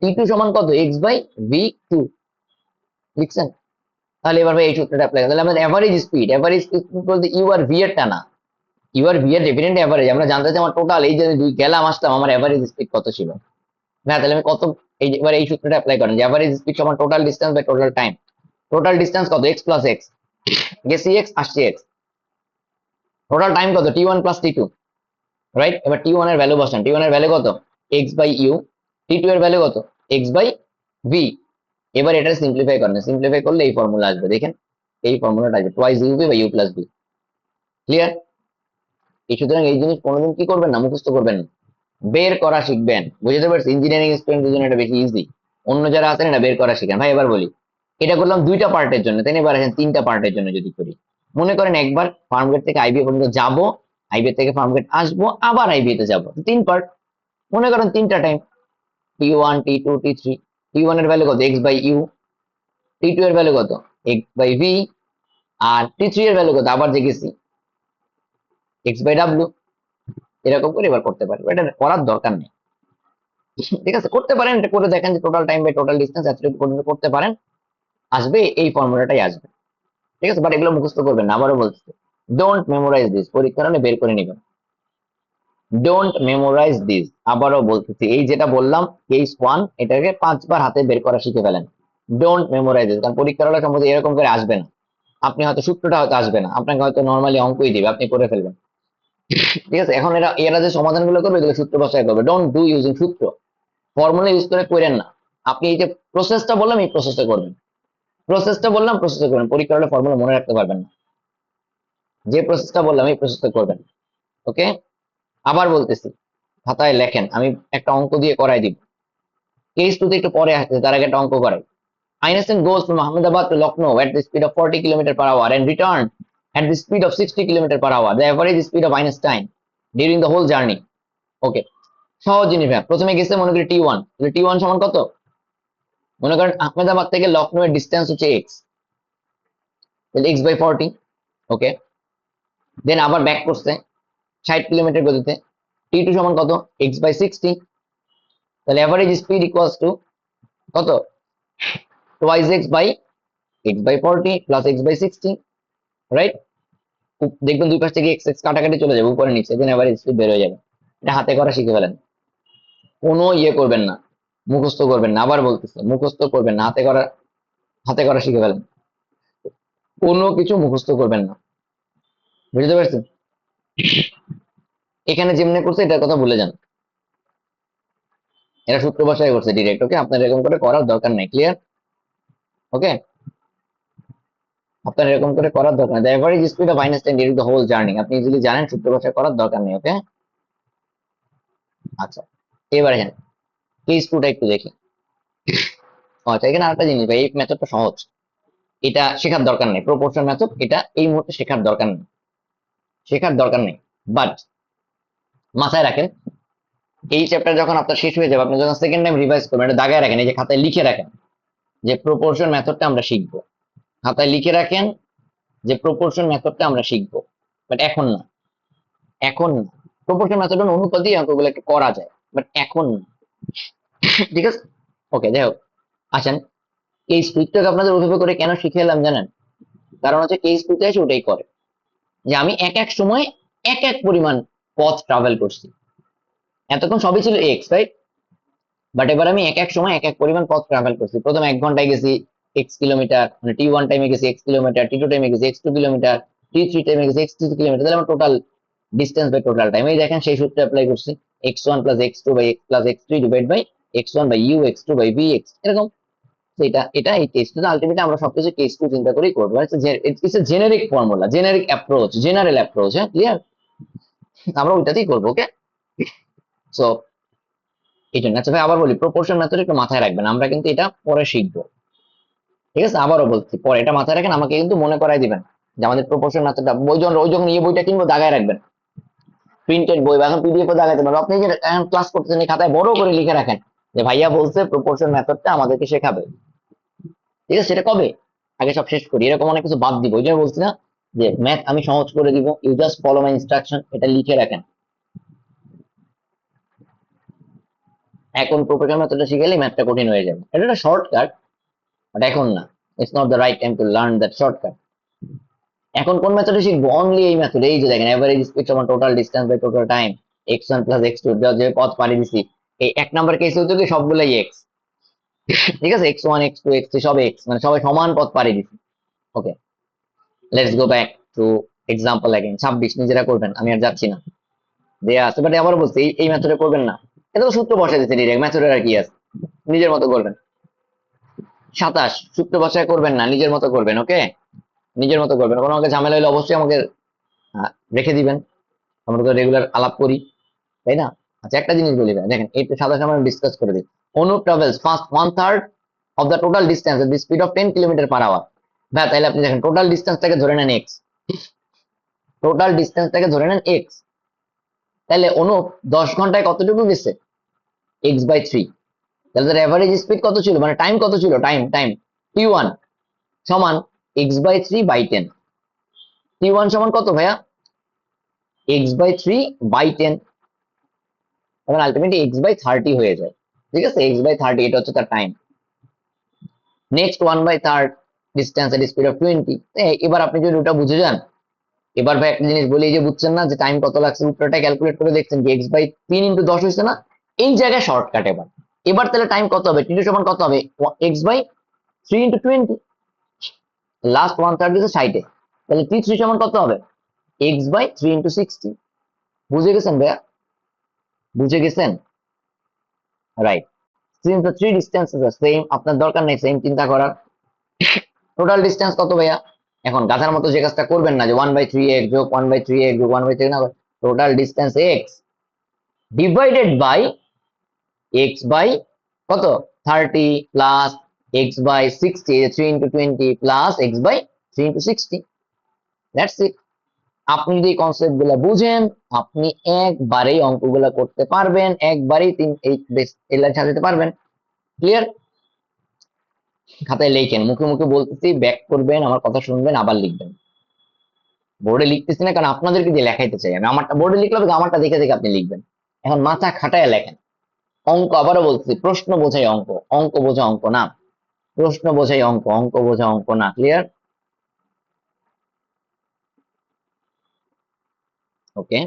টি2 সমান কত, এক্স বাই ভি টু, লিখছেন? তাহলে এবার ভাই এই সূত্রটা অ্যাপ্লাই, তাহলে আমাদের এভারেজ স্পিড বলতে ইউ আর ভি এর টানা, ইউ আর ভি এর ডেফিনেট এভারেজ, আমরা জানতে চাই আমার টোটাল এই যে দুই গেলাম আসলাম আমার এভারেজ স্পিড কত ছিল, না? তাহলে আমি কত, এই এবার এই সূত্রটা অ্যাপ্লাই করেন যে এভারেজ স্পিড সমান total distance by total time, total distance কত, এক্স প্লাস এক্স, গেছি এক্স আসছে এক্স, টোটাল টাইম কত, টি1 প্লাস টি2, রাইট? এবার টি1 এর ভ্যালু বসান, টি1 এর ভ্যালু কত, এক্স বাই ইউ, টি2 এর ভ্যালু কত, এক্স বাই ভি। এবার এটা সিম্পলিফাই করেন, সিম্পলিফাই করলে এই ফর্মুলা আসবে, দেখেন এই ফর্মুলাটা আসবে, twice u v by u plus v. Clear? এই সুতরাং এই জিনিস কোনোদিন কি করবেন না, মুখস্থ করবেন না, বের করা শিখবেন, বুঝতে পারছি? ইঞ্জিনিয়ারিং স্টুডেন্টদের জন্য এটা বেশি ইজি, অন্য যারা আছেন এটা বের করা শিখেন। ভাই এবার বলি, এটা করলাম দুইটা পার্টের জন্য, তাই না? এবার আসেন তিনটা পার্টের জন্য যদি করি, মনে করেন একবার ফার্মগেট থেকে আইবিএ পর্যন্ত যাব, আইবি থেকে ফার্ম গেট আসবো, আবার আইবি তে যাবো, 3 পার্ট। মনে করেন 3টা time, T1 T2 T3। T1 এর ভ্যালু কত, x বাই ইউ। T2 এর ভ্যালু কত, x by V. R T3 এর ভ্যালু কত, আবার যে গেছি, x বাই ডাব্লিউ। এরকম করে এবার করতে পারবো, এটা করার দরকার নেই। ঠিক আছে, করতে পারেন, এটা করে দেখেন যে total time by total distance এতটুকু পর্যন্ত করতে পারেন, আসবে, এই ফর্মুলাটাই আসবে। ঠিক আছে, বাট এগুলো মুখস্থ করবেন না, আবারও বলছি, ডোন্ট মেমোরাইজ দিস, পরীক্ষার হলে বের করে নিবেন। ডোন্ট মেমোরাইজ দিস, আবারও বলতেছি, এই যেটা বললাম কেস 1, এটাকে 5বার হাতে বের করা শিখে ফেলেন। ডোন্ট মেমোরাইজ দিস, কারণ পরীক্ষার হলে সম্ভবত এরকম করে আসবে না। আপনি হয়তো সূত্রটা হয়তো আসবে না, আপনাকে হয়তো নর্মালি অঙ্কই দিবে, আপনি করে ফেলবেন। ঠিক আছে, এখন এরা যে সমাধানগুলো করবে এগুলো সূত্র ভাষায় করবে, ডোন্ট ডু ইউজিং সূত্র, ফর্মুলা ইউজ করে করেন না। আপনি এই যে প্রসেসটা বললাম, এই প্রসেসটা করবেন, প্রসেসটা বললাম, প্রসেসটা করবেন, পরীক্ষার হলে ফর্মুলা মনে রাখতে পারবেন না। যে প্রসেসটা বললাম এই প্রসেসটা করবেন। ওকে, আবার বলতেছি, খাতায় লেখেন, আমি একটা অঙ্ক দিয়ে করাই দিব। কেস 2 তে একটু পরে আসছে, তার আগে একটা অঙ্ক করাই। Einstein goes from Ahmedabad to Lucknow at the speed of 40 kilometers per hour and returned at the speed of 60 kilometers per hour. The average speed of Einstein during the whole journey. ওকে, সহজ জিনিস ভাই, প্রথমে গেছে মনে করি T1, তাহলে T1 সমান কত, মনে করেন আহমেদাবাদ থেকে লখনৌ এর ডিস্টেন্স হচ্ছে x, তাহলে x বাই 40। ওকে, দেন আবার ব্যাক করছে 60 কিলোমিটার গতিতে, T2 সমান কত, x বাই 60। তাহলে অ্যাভারেজ স্পিড ইকুয়ালস টু কত, twice x by 40 plus x by 60, right. দেখবেন দুই পাশ থেকে এক্স এক্স কাটাকাটি চলে যাবে, উপরে নিচে, দেন এভারেজ স্পিড বের হয়ে যাবে। এটা হাতে করা শিখে ফেলেন, কোনো ইয়ে করবেন না, মুখস্থ করবেন না, আবার বলতেছে মুখস্থ করবেন না, হাতে করা শিখে ফেলেন, কোনো কিছু মুখস্থ করবেন না, বুঝতে পারছেন। এখানে যেমনি করছে এটার কথা ভুলে যান, এরা সূত্র ভাষায় করছে ডিরেক্ট। ওকে, আপনার এরকম করে করার দরকার নাই, ক্লিয়ার। ওকে, আপনার এরকম করে করার দরকার নেই। The average speed of Einstein during the whole journey, আপনি যদি জানেন সূত্র ভাষায় করার দরকার নেই। ওকে, আচ্ছা, এবার এখানে কেস 2টা একটু দেখি। আচ্ছা, এখানে আরেকটা জিনিস ভাই, এই মেথডটা সহজ, এটা শেখার দরকার নেই, প্রপোর্শন মেথড, এটা এই মুহূর্তে শেখার দরকার নেই, বাট মাথায় রাখেন, এই চ্যাপ্টার যখন আপনার শেষ হয়ে যাবে, আপনি যখন সেকেন্ড টাইম রিভাইজ করবেন, এটা দাগায় রাখেন, এই যে খাতায় লিখে রাখেন যে প্রপোর্শন মেথডটা আমরা শিখবো, খাতায় লিখে রাখেন যে প্রপোর্শন মেথডটা আমরা শিখবো, বাট এখন না, এখন না। প্রপোর্শন মেথড অনুপাতে অঙ্কগুলো একটু করা যায়, বাট এখন না। ঠিক আছে, ওকে, যাই হোক, আসেন, এই স্পিডটাকে আপনাদের ওইভাবে করে কেন শিখে এলাম জানেন, কারণ হচ্ছে কেস 2তে এসে ওটাই করে, যে আমি এক এক সময় এক এক পরিমাণ পথ ট্রাভেল করছি, এতক্ষণ সবই ছিল এক্স, রাইট, বাট এবার আমি এক এক সময় এক এক পরিমাণ পথ ট্রাভেল করছি। প্রথম 1 ঘন্টায় গেছি এক্স কিলোমিটার, মানে T1 টাইমে গেছি এক্স কিলোমিটার, T2 টাইমে গেছি x2 কিলোমিটার, T3 টাইমে গেছি x3 কিলোমিটার, তাহলে আমার total distance by total time, এই দেখেন সেই সূত্র অ্যাপ্লাই করছি, x1 plus x2 by x plus x3 divide by x1 by u x2 by v x, এরকম। এটা এই টেস্ট আলটিমেটলি আমরা সবকিছু কেস 2 চিন্তা করেই করবো, it's a generic formula, generic approach, general approach, হ্যাঁ, ক্লিয়ার, আমরা ওইটাতেই করবো। ওকে, সো এই জন্য, আচ্ছা ভাই আবার বলি, প্রপোর্শন মেথড একটু মাথায় রাখবেন, আমরা কিন্তু এটা পরে শিখবো। ঠিক আছে, আবারও বলছি, পরে এটা মাথায় রাখেন, আমাকে কিন্তু মনে করাই দিবেন যে আমাদের প্রপোর্শন মেথডটা, ওই যখন এই বইটা কিনবো দাগায় রাখবেন, প্রিন্টেড বই বা এখন পিডিএফ এ দাগাইতে পারবো, আপনি যে এখন ক্লাস করতেছেন এই খাতায় বড় করে লিখে রাখেন যে ভাইয়া বলছে প্রপোর্শন মেথডটা আমাদেরকে শেখাবে। ঠিক আছে, সেটা কবে, আগে সব শেষ করি, এরকম অনেক কিছু বাদ দিব, ওই জন্য বলছি না যে ম্যাথ আমি সহজ করে দিব, you just follow my instruction, এটা লিখে রাখেন। এখন প্রপোর্শন মেথডটা শিখেলে ম্যাথটা কঠিন হয়ে যাবে, এটা একটা শর্টকাট, বাট এখন না, it's not the right time to learn that shortcut. এখন কোন মেথডে শিখবো, অনলি এই মেথড, এই যে দেখেন এভারেজ স্পিড সমান total distance by total time, x1 plus x2, যে পথ পাড়ি দিছি, এই 1 নাম্বার কেসে হতো কি সবগুলাই এক্স, ঠিক আছে, x1 x2 x3 সব এক্স, মানে সবাই সমান পথ পাড়ি দিছি। Okay, let's go back to example again. 26 নিজেরা করবেন, আমি আর যাচ্ছি না, দেয়া আছে, বাট আবার বলছি এই মেথডে করবেন না, এটা তো সূত্র বসাই দিচ্ছে ডিরেক্ট, মেথডের আর কি আছে, নিজের মতো করবেন। 27 সূত্র বসায় করবেন না, নিজের মতো করবেন। ওকে, নিজের মতো করবেন, কোনো আমাকে ঝামেলা হলে অবশ্যই আমাকে রেখে দিবেন, আমরা তো রেগুলার আলাপ করি, তাই না। আচ্ছা, একটা জিনিস বলি ভাই, দেখেন এই 27 আমরা ডিসকাস করে দিই। Anu travels first 1/3 of the total distance at the speed of 10 kilometre per hour. ভাই তাহলে আপনি দেখেন টোটাল ডিস্টেন্সটাকে ধরে নেন এক্স, টোটাল ডিস্টেন্সটাকে ধরে নেন এক্স, তাহলে অনুপ 10 ঘন্টায় কতটুকু গেছে? x/3। তাহলে তার অ্যাভারেজ স্পিড কত ছিল, মানে টাইম কত ছিল, টাইম টাইম t1 সমান x/3/10। t1 সমান কত ভাইয়া? x/3/10, তখন আলটিমেটলি x/30 হয়ে যায়। ঠিক আছে, x/30 এটা হচ্ছে তার time. Next 1/3 distance at speed of 20। এবার আপনি যদি ওটা বুঝে যান, এবার ভাই একটা জিনিস বলি, এই যে বুঝছেন না যে টাইম কত লাগছে, উত্তরটা ক্যালকুলেট করে দেখছেন যে x/3 × 10 হয়েছে না, এই জায়গায় শর্টকাট। এবার এবার তাহলে টাইম কত হবে, t2 সমান কত হবে, x/3 × 20, লাস্ট 1/3 দিচ্ছে 60 এ, তাহলে t3 সমান কত হবে, x/3 × 60। বুঝে গেছেন ভাইয়া, বুঝে গেছেন? Right. Since the three distances are same, আপনার দরকার নেই সেম চিন্তা করার। টোটাল ডিস্টেন্স কত ভাইয়া? এখন গাধার মতো যে কাজটা করবেন না যে 1/3x যোগ 1/3x যোগ 1/3 না, total distance x divided by x by কত 30 plus x/60, 3 × 20 plus x/3 × 60। That's it. আপনি যদি কনসেপ্ট গুলা বুঝেন, আপনি একবারেই অঙ্কগুলা করতে পারবেন, একবারেই এই লাইন সাজাতে পারবেন। ক্লিয়ার? খাতায় লেখেন, মুখে মুখে বলতেছি, ব্যাক করবেন, আমার কথা শুনবেন, আবার লিখবেন। বোর্ডে লিখতেছি না কারণ আপনাদেরকে দিয়ে লেখাইতে চাই আমি, আমারটা বোর্ডে লিখলে হবে, আমারটা দেখে দেখে আপনি লিখবেন। এখন মাথা খাটায় লেখেন। অঙ্ক, আবারও বলছি, প্রশ্ন বোঝাই অঙ্ক, অঙ্ক বোঝা অঙ্ক না। প্রশ্ন বোঝাই অঙ্ক, অঙ্ক বোঝা অঙ্ক না। ক্লিয়ার? ওকে।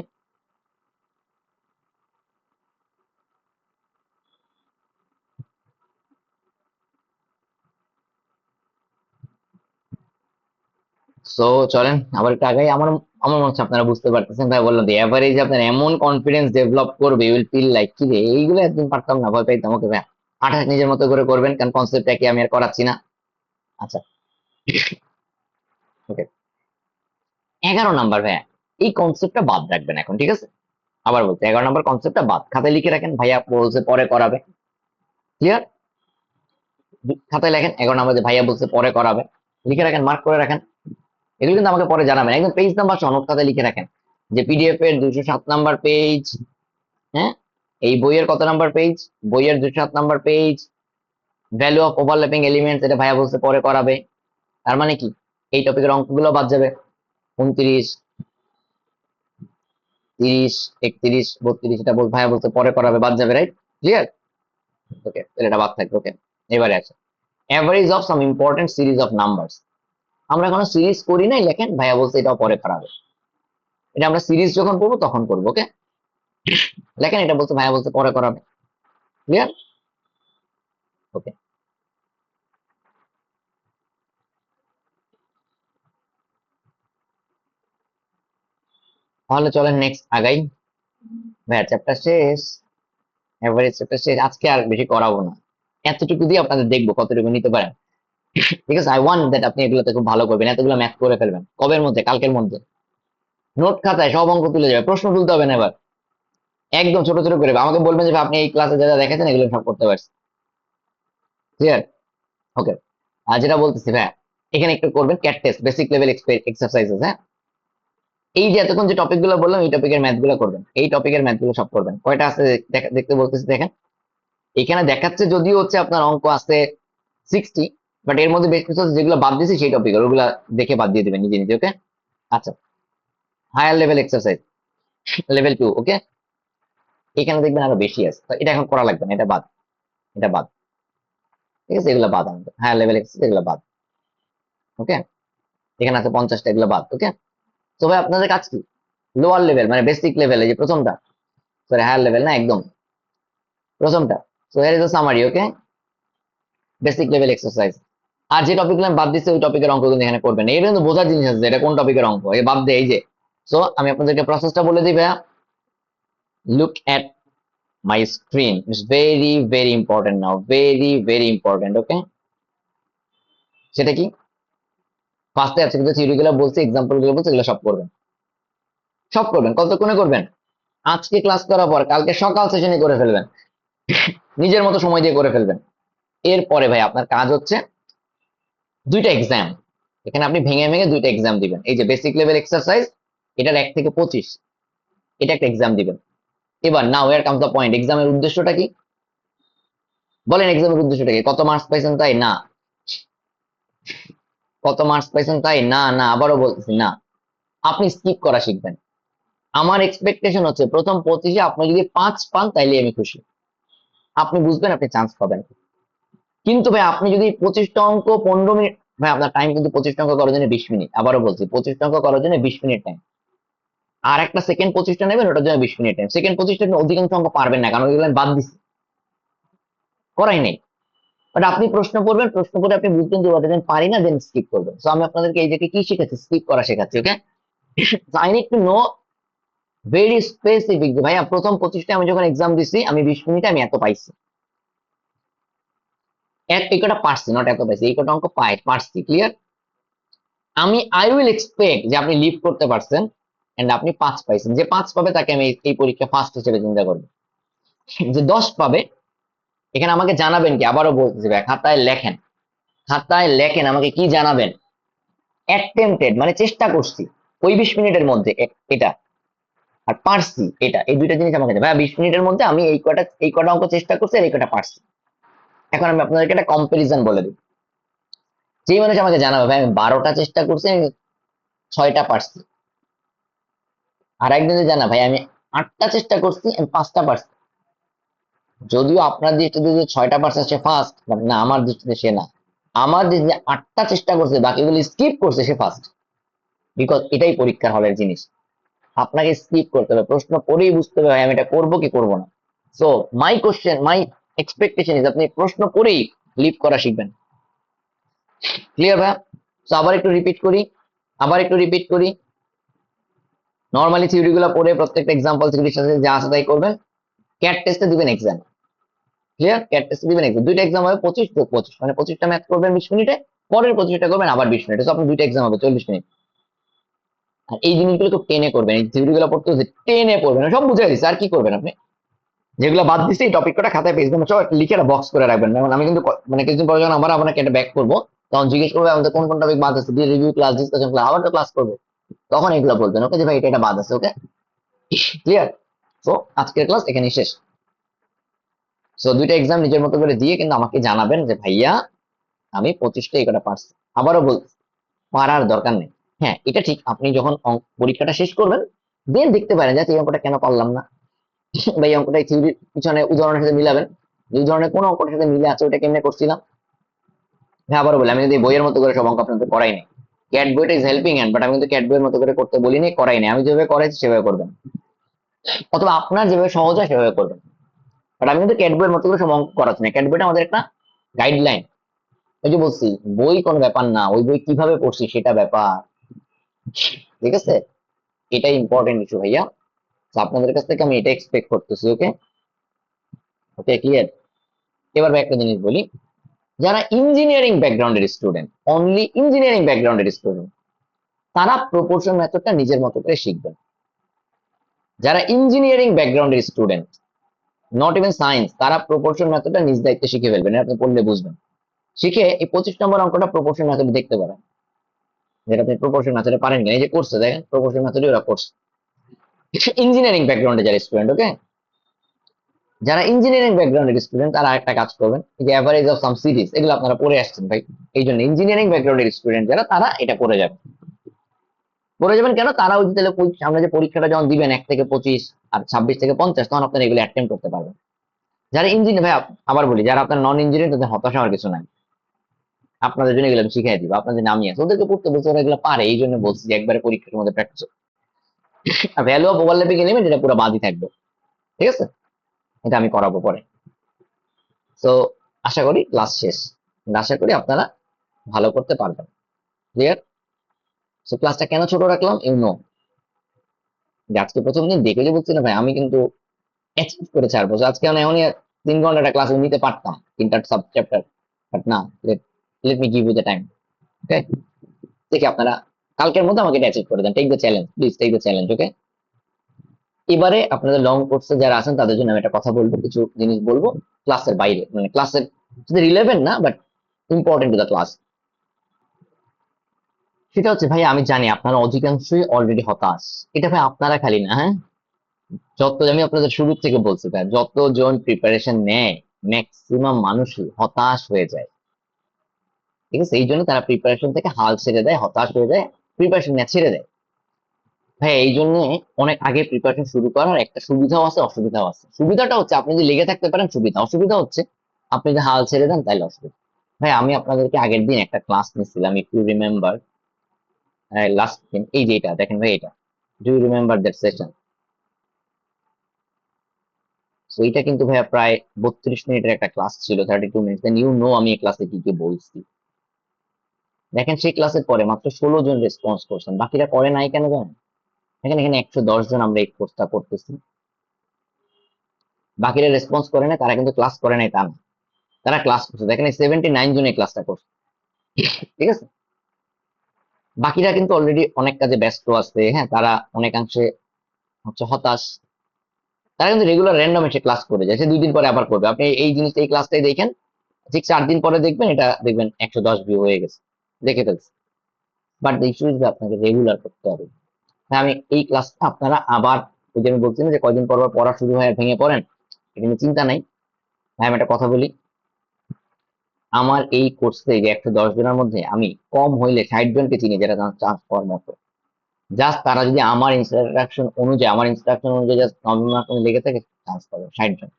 সো চলেন আবার একটু আগাই। আমার আমার মনে হচ্ছে আপনারা বুঝতে পারতেছেন ভাই, বললাম এভারেজ আপনার এমন কনফিডেন্স ডেভেলপ করবে, ইউ উইল ফিল লাইক কি রে, এইগুলো একদিন পারতাম না, ভয় পাইতাম। ওকে ভাই, 28 নিজের মতো করে করবেন, কারণ কনসেপ্টটা কি আমি আর করাচ্ছি না। আচ্ছা, ওকে। 11 নাম্বার ভাইয়া, এই কনসেপ্টটা বাদ রাখবেন এখন, ঠিক আছে? আবার বলতে 11 নাম্বার কনসেপ্টটা বাদ, খাতায় লিখে রাখেন, ভাইয়া বলছে পরে করাবে। ক্লিয়ার? খাতায় লেখেন 11 নাম্বার, যে ভাইয়া বলছে পরে করাবে, লিখে রাখেন, মার্ক করে রাখেন। এগুলো কিন্তু আমাকে পরে জানাবেন, একদম পেজ নাম্বার সহ নোট খাতায় লিখে রাখেন যে পিডিএফ এর 207 নাম্বার পেজ। হ্যাঁ, এই বইয়ের কত নাম্বার পেজ, বইয়ের 207 number page. Value of overlapping elements, এটা ভাইয়া বলছে পরে করাবে। তার মানে কি, এই টপিকের অঙ্কগুলো বাদ যাবে। 29, 30, 31, 32, এটা ভাইয়া বলছে পরে করাবে, বাদ যাবে। রাইট? ক্লিয়ার? ওকে, তাহলে এটা বাদ থাকবে। ওকে, এবারে আছে average of some important series of numbers. আমরা এখনো সিরিজ করি নাই, লেখেন ভাইয়া বলছে এটাও পরে করাবে। এটা আমরা সিরিজ যখন করবো তখন করবো। ওকে, লেখেন এটা বলছে ভাইয়া বলছে পরে করাবে। ক্লিয়ার? ওকে, তাহলে চলেন নেক্সট আগাই। ভাইয়া চ্যাপ্টার শেষ, এভারেজ চ্যাপ্টার শেষ, আজকে আর বেশি করাবো না। এতটুকু দিয়ে আপনাদের দেখবো কতটুকু নিতে পারেন। ঠিক আছে, আই ওয়ান্ট দ্যাট আপনি এগুলোতে খুব ভালো করবেন, এতগুলো ম্যাথ করে ফেলবেন কবের মধ্যে, কালকের মধ্যে। নোট খাতায় সব অঙ্ক তুলে যাবে, প্রশ্ন তুলতে হবে না এবার, একদম ছোট ছোট করে আমাকে বলবেন যে আপনি এই ক্লাসে যা যা দেখেছেন এগুলো সব করতে পারছেন। ক্লিয়ার? ওকে। আর যেটা বলতেছি ভাইয়া, এখানে একটু করবেন cat test, basic level exercises. হ্যাঁ, এই যে এতক্ষণ যে টপিক গুলো বললাম, এই টপিকের ম্যাথ গুলো করবেন, এই টপিকের ম্যাথ গুলো সব করবেন। কয়টা আছে দেখতে বলতেছি, দেখেন। এখানে দেখাচ্ছে যদিও হচ্ছে আপনার অঙ্ক আছে 60, বাট এর মধ্যে বেশ কিছু আছে যেগুলো বাদ দিয়েছি সেই টপিকের, ওগুলা দেখে বাদ দিয়ে দিবেন নিজে নিজে। ওকে, আচ্ছা। Higher level exercise level 2। Okay, এখানে দেখবেন আরো বেশি আছে, তো এটা এখন করা লাগবে না, এটা বাদ, এটা বাদ। ঠিক আছে, এগুলো বাদ, আমাদের হায়ার লেভেল এক্সারসাইজ এগুলো বাদ। ওকে, এখানে আছে 50টা, এগুলো বাদ। ওকে, তো ভাই আপনাদের কাজ কি, লোয়ার লেভেল মানে বেসিক লেভেল, এই যে প্রথমটা, সরি হায়ার লেভেল না, একদম প্রথমটা। So here is the summary. Okay, basic level exercise. আর যে টপিকগুলো আমি বাদ দিচ্ছি ওই টপিকের অঙ্ক কিন্তু এখানে করবেন, এটা কিন্তু বোঝার জিনিস আছে যে এটা কোন টপিকের অঙ্ক, এই বাদ দিয়ে এই যে। সো আমি আপনাদেরকে প্রসেসটা বলে দিই ভাইয়া, look at my screen, it's very very important now, very very important. Okay, সেটা কি, ফার্স্টে আছে কিন্তু থিওরি গুলো বলছি, এক্সাম্পল গুলো বলছি, এগুলো সব করবেন, সব করবেন। কতক্ষণে করবেন, আজকে ক্লাস করার পর কালকে সকাল সেশনে করে ফেলবেন, নিজের মতো সময় দিয়ে করে ফেলবেন। এরপরে ভাই আপনার কাজ হচ্ছে দুইটা এক্সাম, এখানে আপনি ভেঙে ভেঙে দুইটা এক্সাম দিবেন। এই যে বেসিক লেভেল এক্সারসাইজ এটার 1 থেকে 25, এটা একটা এক্সাম দিবেন। এবার নাও এর কাম দ্য পয়েন্ট, এক্সামের উদ্দেশ্যটা কি বলেন? এক্সামের উদ্দেশ্যটা কি? কত মার্কস পাইছেন তাই না? কত মার্কস পাইছেন তাই না? না, আবারও বলতেছি না, আপনি স্কিপ করা শিখবেন। আমার এক্সপেকটেশন হচ্ছে প্রথম 25-এ আপনি যদি 5 পান তাইলে আমি খুশি। আপনি বুঝবেন আপনি চান্স পাবেন। কিন্তু ভাই আপনি যদি 25টা অঙ্ক 15 মিনিট, ভাই আপনার টাইম কিন্তু 25টা অঙ্ক করার জন্য 20 মিনিট, আবারও বলছি 25টা অঙ্ক করার জন্য 20 মিনিট টাইম। আর একটা সেকেন্ড 25টা নেবেন, ওটার জন্য 20 মিনিট টাইম। সেকেন্ড 25টা আপনি অধিকাংশ অঙ্ক পারবেন না, কারণ ওইগুলো আমি বাদ দিচ্ছি, করাই নেই। বাট আপনি প্রশ্ন পড়বেন, প্রশ্ন পড়ে আপনি বুঝবেন যে ওটা দেন পারি না, দেন স্কিপ করবেন। সো আমি আপনাদেরকে এই জায়গায় কি শিখাচ্ছি? স্কিপ করা শেখাচ্ছি। Okay, I need to know very specific যে ভাইয়া প্রথম 25টা আমি যখন এক্সাম দিছি আমি 20 মিনিটে আমি এত পাইছি, এই কটা পারছি, নট এত পাইছি, এই কটা অঙ্ক পারছি। ক্লিয়ার? আমি আই উইল এক্সপেক্ট যে আপনি লিভ করতে পারছেন এন্ড আপনি 5 পাইছেন। যে 5 পাবে তাকে আমি এই পরীক্ষা ফার্স্ট হিসেবে চিন্তা করবো। যে 10 পাবে, এখানে আমাকে জানাবেন কি, আবারও বলতেছি ভাই, খাতায় লেখেন, খাতায় লেখেন আমাকে কি জানাবেন। অ্যাটেম্পটেড মানে চেষ্টা করছি ওই 20 মিনিটের মধ্যে এটা, আর পারছি এটা, এই দুইটা জিনিস আমাকে ভাই 20 মিনিটের মধ্যে আমি এই কটা অঙ্ক চেষ্টা করছি আর এই কটা পারছি। এখন আমি আপনাদেরকে একটা কম্পারিজন বলে দিই। যেই মানুষ আমাকে জানাবে ভাই আমি 12টা চেষ্টা করছি, আমি 6টা পারছি, আর একজন যদি জানা ভাই আমি 8টা চেষ্টা করছি, আমি 5টা পারছি, যদিও আপনার দৃষ্টিতে যে 6টা পারছে সে ফার্স্ট, বাট না, আমার দৃষ্টিতে সে না। আমার যে 8টা চেষ্টা করছে বাকিগুলো স্কিপ করছে সে ফার্স্ট। বিকজ এটাই পরীক্ষার হলের জিনিস, আপনাকে স্কিপ করতে হবে, প্রশ্ন পড়েই বুঝতে হবে ভাই আমি এটা করবো কি করবো না। So my question, my expectation is আপনি প্রশ্ন পড়েই লিভ করা শিখবেন। ক্লিয়ার ভাই? তো আবার একটু রিপিট করি। নর্মালি থিওরি গুলো পড়ে প্রত্যেকটা এক্সাম্পল থিওরির সাথে যা আছে তাই করবেন। ক্যাট টেস্টে দিবেন এক্সাম। ক্লিয়ার? ক্যাট টেস্টে দিবেন এক্সাম, দুইটা এক্সাম হবে 25 মানে 25টা ম্যাথ করবেন 20 মিনিটে, পরের 25টা করবেন আবার 20 মিনিটে। তো আপনার দুইটা এক্সাম হবে 40 মিনিট। আর এই জিনিসগুলো খুব টেনে করবেন, এই থিওরি গুলো পড়তে হচ্ছে টেনে পড়বেন, সব বুঝে দিচ্ছে, আর কি করবেন আপনি? যেগুলো বাদ দিচ্ছে এই টপিক কটা খাতায় পেজ নাম্বার সব লিখে একটা বক্স করে রাখবেন। যেমন আমি কিন্তু মানে কিছুদিন পরে যখন আবার আপনাকে একটা ব্যাক করবো, তখন জিজ্ঞেস করবো আমাদের কোন কোন টপিক বাদ আছে, দিয়ে রিভিউ ক্লাস, ডিসকাশন ক্লাস, আবার তো ক্লাস করবো, তখন এগুলো বলবেন ওকে যে ভাই এটা বাদ আছে। ওকে, ক্লিয়ার? তো আজকের ক্লাস এখানেই শেষ। সো দুইটা এক্সাম নিজের মতো করে দিয়ে কিন্তু আমাকে জানাবেন যে ভাইয়া আমি 25টা এই কটা পারছি। আবারও বল, পারার দরকার নেই। হ্যাঁ এটা ঠিক, আপনি যখন পরীক্ষাটা শেষ করবেন দেন দেখতে পারেন যে এই অঙ্কটা কেন পারলাম না, বা এই অঙ্কটা থিওরির পিছনে উদাহরণের সাথে মিলাবেন, যে উদাহরণের কোন অঙ্কটার সাথে মিলে আছে ওটা কেমনে করছিলাম। হ্যাঁ আবারও বলি, আমি যদি বইয়ের মতো করে সব অঙ্ক আপনাদের করাই নাই, ক্যাট বইটা ইজ হেল্পিং হ্যান্ড, বাট আমি কিন্তু ক্যাট বইয়ের মতো করে করতে বলিনি, করাই নাই। আমি যেভাবে করাইছি সেভাবে করবেন, অথবা আপনার যেভাবে সহজ হয় সেভাবে করবেন। বাট আমি কিন্তু ক্যাট বইয়ের মতো করে সব অঙ্ক করাচ্ছি না, ক্যাট বইটা আমাদের একটা গাইডলাইন। ওই যে বলছি বই কোনো ব্যাপার না, ওই বই কিভাবে পড়ছি সেটা ব্যাপার। ঠিক আছে, এটাই ইম্পর্টেন্ট ইস্যু ভাইয়া। তো আপনাদের কাছ থেকে আমি এটা এক্সপেক্ট করতেছি। ওকে, ওকে ক্লিয়ার? এবার ভাই একটা জিনিস বলি, যারা ইঞ্জিনিয়ারিং ব্যাকগ্রাউন্ডের স্টুডেন্ট, অনলি ইঞ্জিনিয়ারিং ব্যাকগ্রাউন্ডের স্টুডেন্ট, তারা প্রপোর্শন মেথডটা নিজের মতো করে শিখবেন। যারা ইঞ্জিনিয়ারিং ব্যাকগ্রাউন্ডের স্টুডেন্ট, নট ইভেন সায়েন্স, তারা প্রপোর্শন মেথডটা নিজ দায়িত্বে শিখে ফেলবেন, আপনি পড়লে বুঝবেন। শিখে এই 25 নম্বর অঙ্কটা প্রপোর্শন মেথড দেখতে পারেন, যেটা আপনি প্রপোর্শন মেথডে পারেন কিনা। এই যে করছে দেখেন, প্রপোর্শন মেথডে ওরা করছে ইঞ্জিনিয়ারিং ব্যাকগ্রাউন্ডে যারা স্টুডেন্ট। ওকে, যারা ইঞ্জিনিয়ারিং ব্যাকগ্রাউন্ডের স্টুডেন্ট তারা একটা কাজ করবেন, যে অ্যাভারেজ অফ সাম সিরিজ, এগুলো আপনারা পড়ে আসছেন ভাই, এই জন্য ইঞ্জিনিয়ারিং ব্যাকগ্রাউন্ডের স্টুডেন্ট যারা, তারা এটা পড়ে যাবেন কেন, তারা ওই যে তাহলে সামনে যে পরীক্ষাটা যখন দিবেন 1 থেকে 25 আর 26 থেকে 50, তখন আপনারা এগুলো অ্যাটেম্প করতে পারবেন। যারা ইঞ্জিনিয়ার ভাই, আবার বলি, যারা আপনার নন ইঞ্জিনিয়ার তাদের হতাশা হওয়ার কিছু নাই, আপনাদের জন্য এগুলো আমি শিখাই দিব। আপনাদের নামই আছে, ওদেরকে পড়তে বলছে, ওরা এগুলো পারে, এই জন্য বলছি যে একবারে পরীক্ষার মধ্যে practice. Value of overlapping element এটা পুরো বাদই থাকবে। ঠিক আছে, এটা আমি করাবো পরে। তো আশা করি ক্লাস শেষ, আশা করি আপনারা ভালো করতে পারবেন। ক্লিয়ার? সো ক্লাসটা কেন ছোট রাখলাম, যে আজকে প্রথম দিন দেখে যে বলছি না ভাই আমি কিন্তু অ্যাচিভ করে ছাড়বো, আজকে আমি এমনই 3 ঘন্টা একটা ক্লাস নিতে পারতাম, 3টা সাব চ্যাপ্টার, বাট না, let me give you the time. Okay, দেখি আপনারা কালকের মধ্যে আমাকে এটা অ্যাচিভ করে দেন। Take the challenge, please take the challenge. Okay, এবারে আপনাদের লং কোর্সে যারা আছেন তাদের জন্য আমি একটা কথা বলবো, কিছু জিনিস বলবো ক্লাসের বাইরে, মানে ক্লাসের রিলেভেন্ট না, but important to the class. সেটা হচ্ছে ভাই, আমি জানি আপনারা অধিকাংশই অলরেডি হতাশ। এটা ভাই আপনারা খালি না, হ্যাঁ, যত, আমি আপনাদের শুরু থেকে বলছি ভাই, যতজন প্রিপারেশন নেয় ম্যাক্সিমাম মানুষই হতাশ হয়ে যায়। ঠিক আছে, এই জন্য তারা প্রিপারেশন থেকে হাল ছেড়ে দেয়, হতাশ হয়ে যায়, প্রিপারেশন নেওয়া ছেড়ে দেয়। ভাই এই জন্য অনেক আগে প্রিপারেশন শুরু করার একটা সুবিধাও আছে, অসুবিধাও আছে। সুবিধাটা হচ্ছে আপনি যদি লেগে থাকতে পারেন সুবিধা, অসুবিধা হচ্ছে আপনি যদি হাল ছেড়ে দেন তাহলে অসুবিধা। ভাই আমি আপনাদেরকে আগের দিন একটা ক্লাস নিয়েছিলাম, ইফ ইউ রিমেম্বার, লাস্ট দিন, এই যে এটা দেখেন ভাই, এটা do you remember that session? তো এটা কিন্তু ভাইয়া প্রায় 32 মিনিটের একটা ক্লাস ছিল, 32 মিনিট, দেন ইউ নো আমি এই ক্লাসে কি কি বলছি। দেখেন সেই ক্লাসের পরে মাত্র 16 জন রেসপন্স করছেন, বাকিরা করে নাই কেন জানেন? এখানে এখানে 110 জন আমরা এই কোর্সটা করতেছি, বাকিরা রেসপন্স করে না, তারা কিন্তু ক্লাস করে নাই তা না, তারা ক্লাস করছে। দেখেন 79 জন এই ক্লাসটা করছে, ঠিক আছে। বাকিরা কিন্তু অলরেডি অনেক কাজে ব্যস্ত আছে, হ্যাঁ, তারা অনেকাংশে হচ্ছে হতাশ। তারা কিন্তু রেগুলার র্যান্ডম এসে ক্লাস করে যায়, সে 2 দিন পরে আবার করবে। আপনি এই জিনিসটা, এই ক্লাসটাই দেখেন, ঠিক 4 দিন পরে দেখবেন এটা, দেখবেন 110 ভিউ হয়ে গেছে, দেখে ফেলছে। বাট দ্য ইস্যু ইজ আপনাকে রেগুলার করতে হবে। হ্যাঁ, আমি এই ক্লাসটা আপনারা আবার, ওই যে আমি বলছিলাম যে কয়দিন পর পর পড়া শুরু হয় আর ভেঙে পড়েন, এটা নিয়ে চিন্তা নাই। ভাই আমি একটা কথা বলি, আমার এই কোর্সে যে 110 জনের মধ্যে আমি কম হইলে 60 জনকে চিনি যারা চান্স পাওয়ার মতো। জাস্ট তারা যদি আমার ইনস্ট্রাকশন অনুযায়ী জাস্ট নভেম্বর লেগে থাকে, চান্স পাবে 60 জন।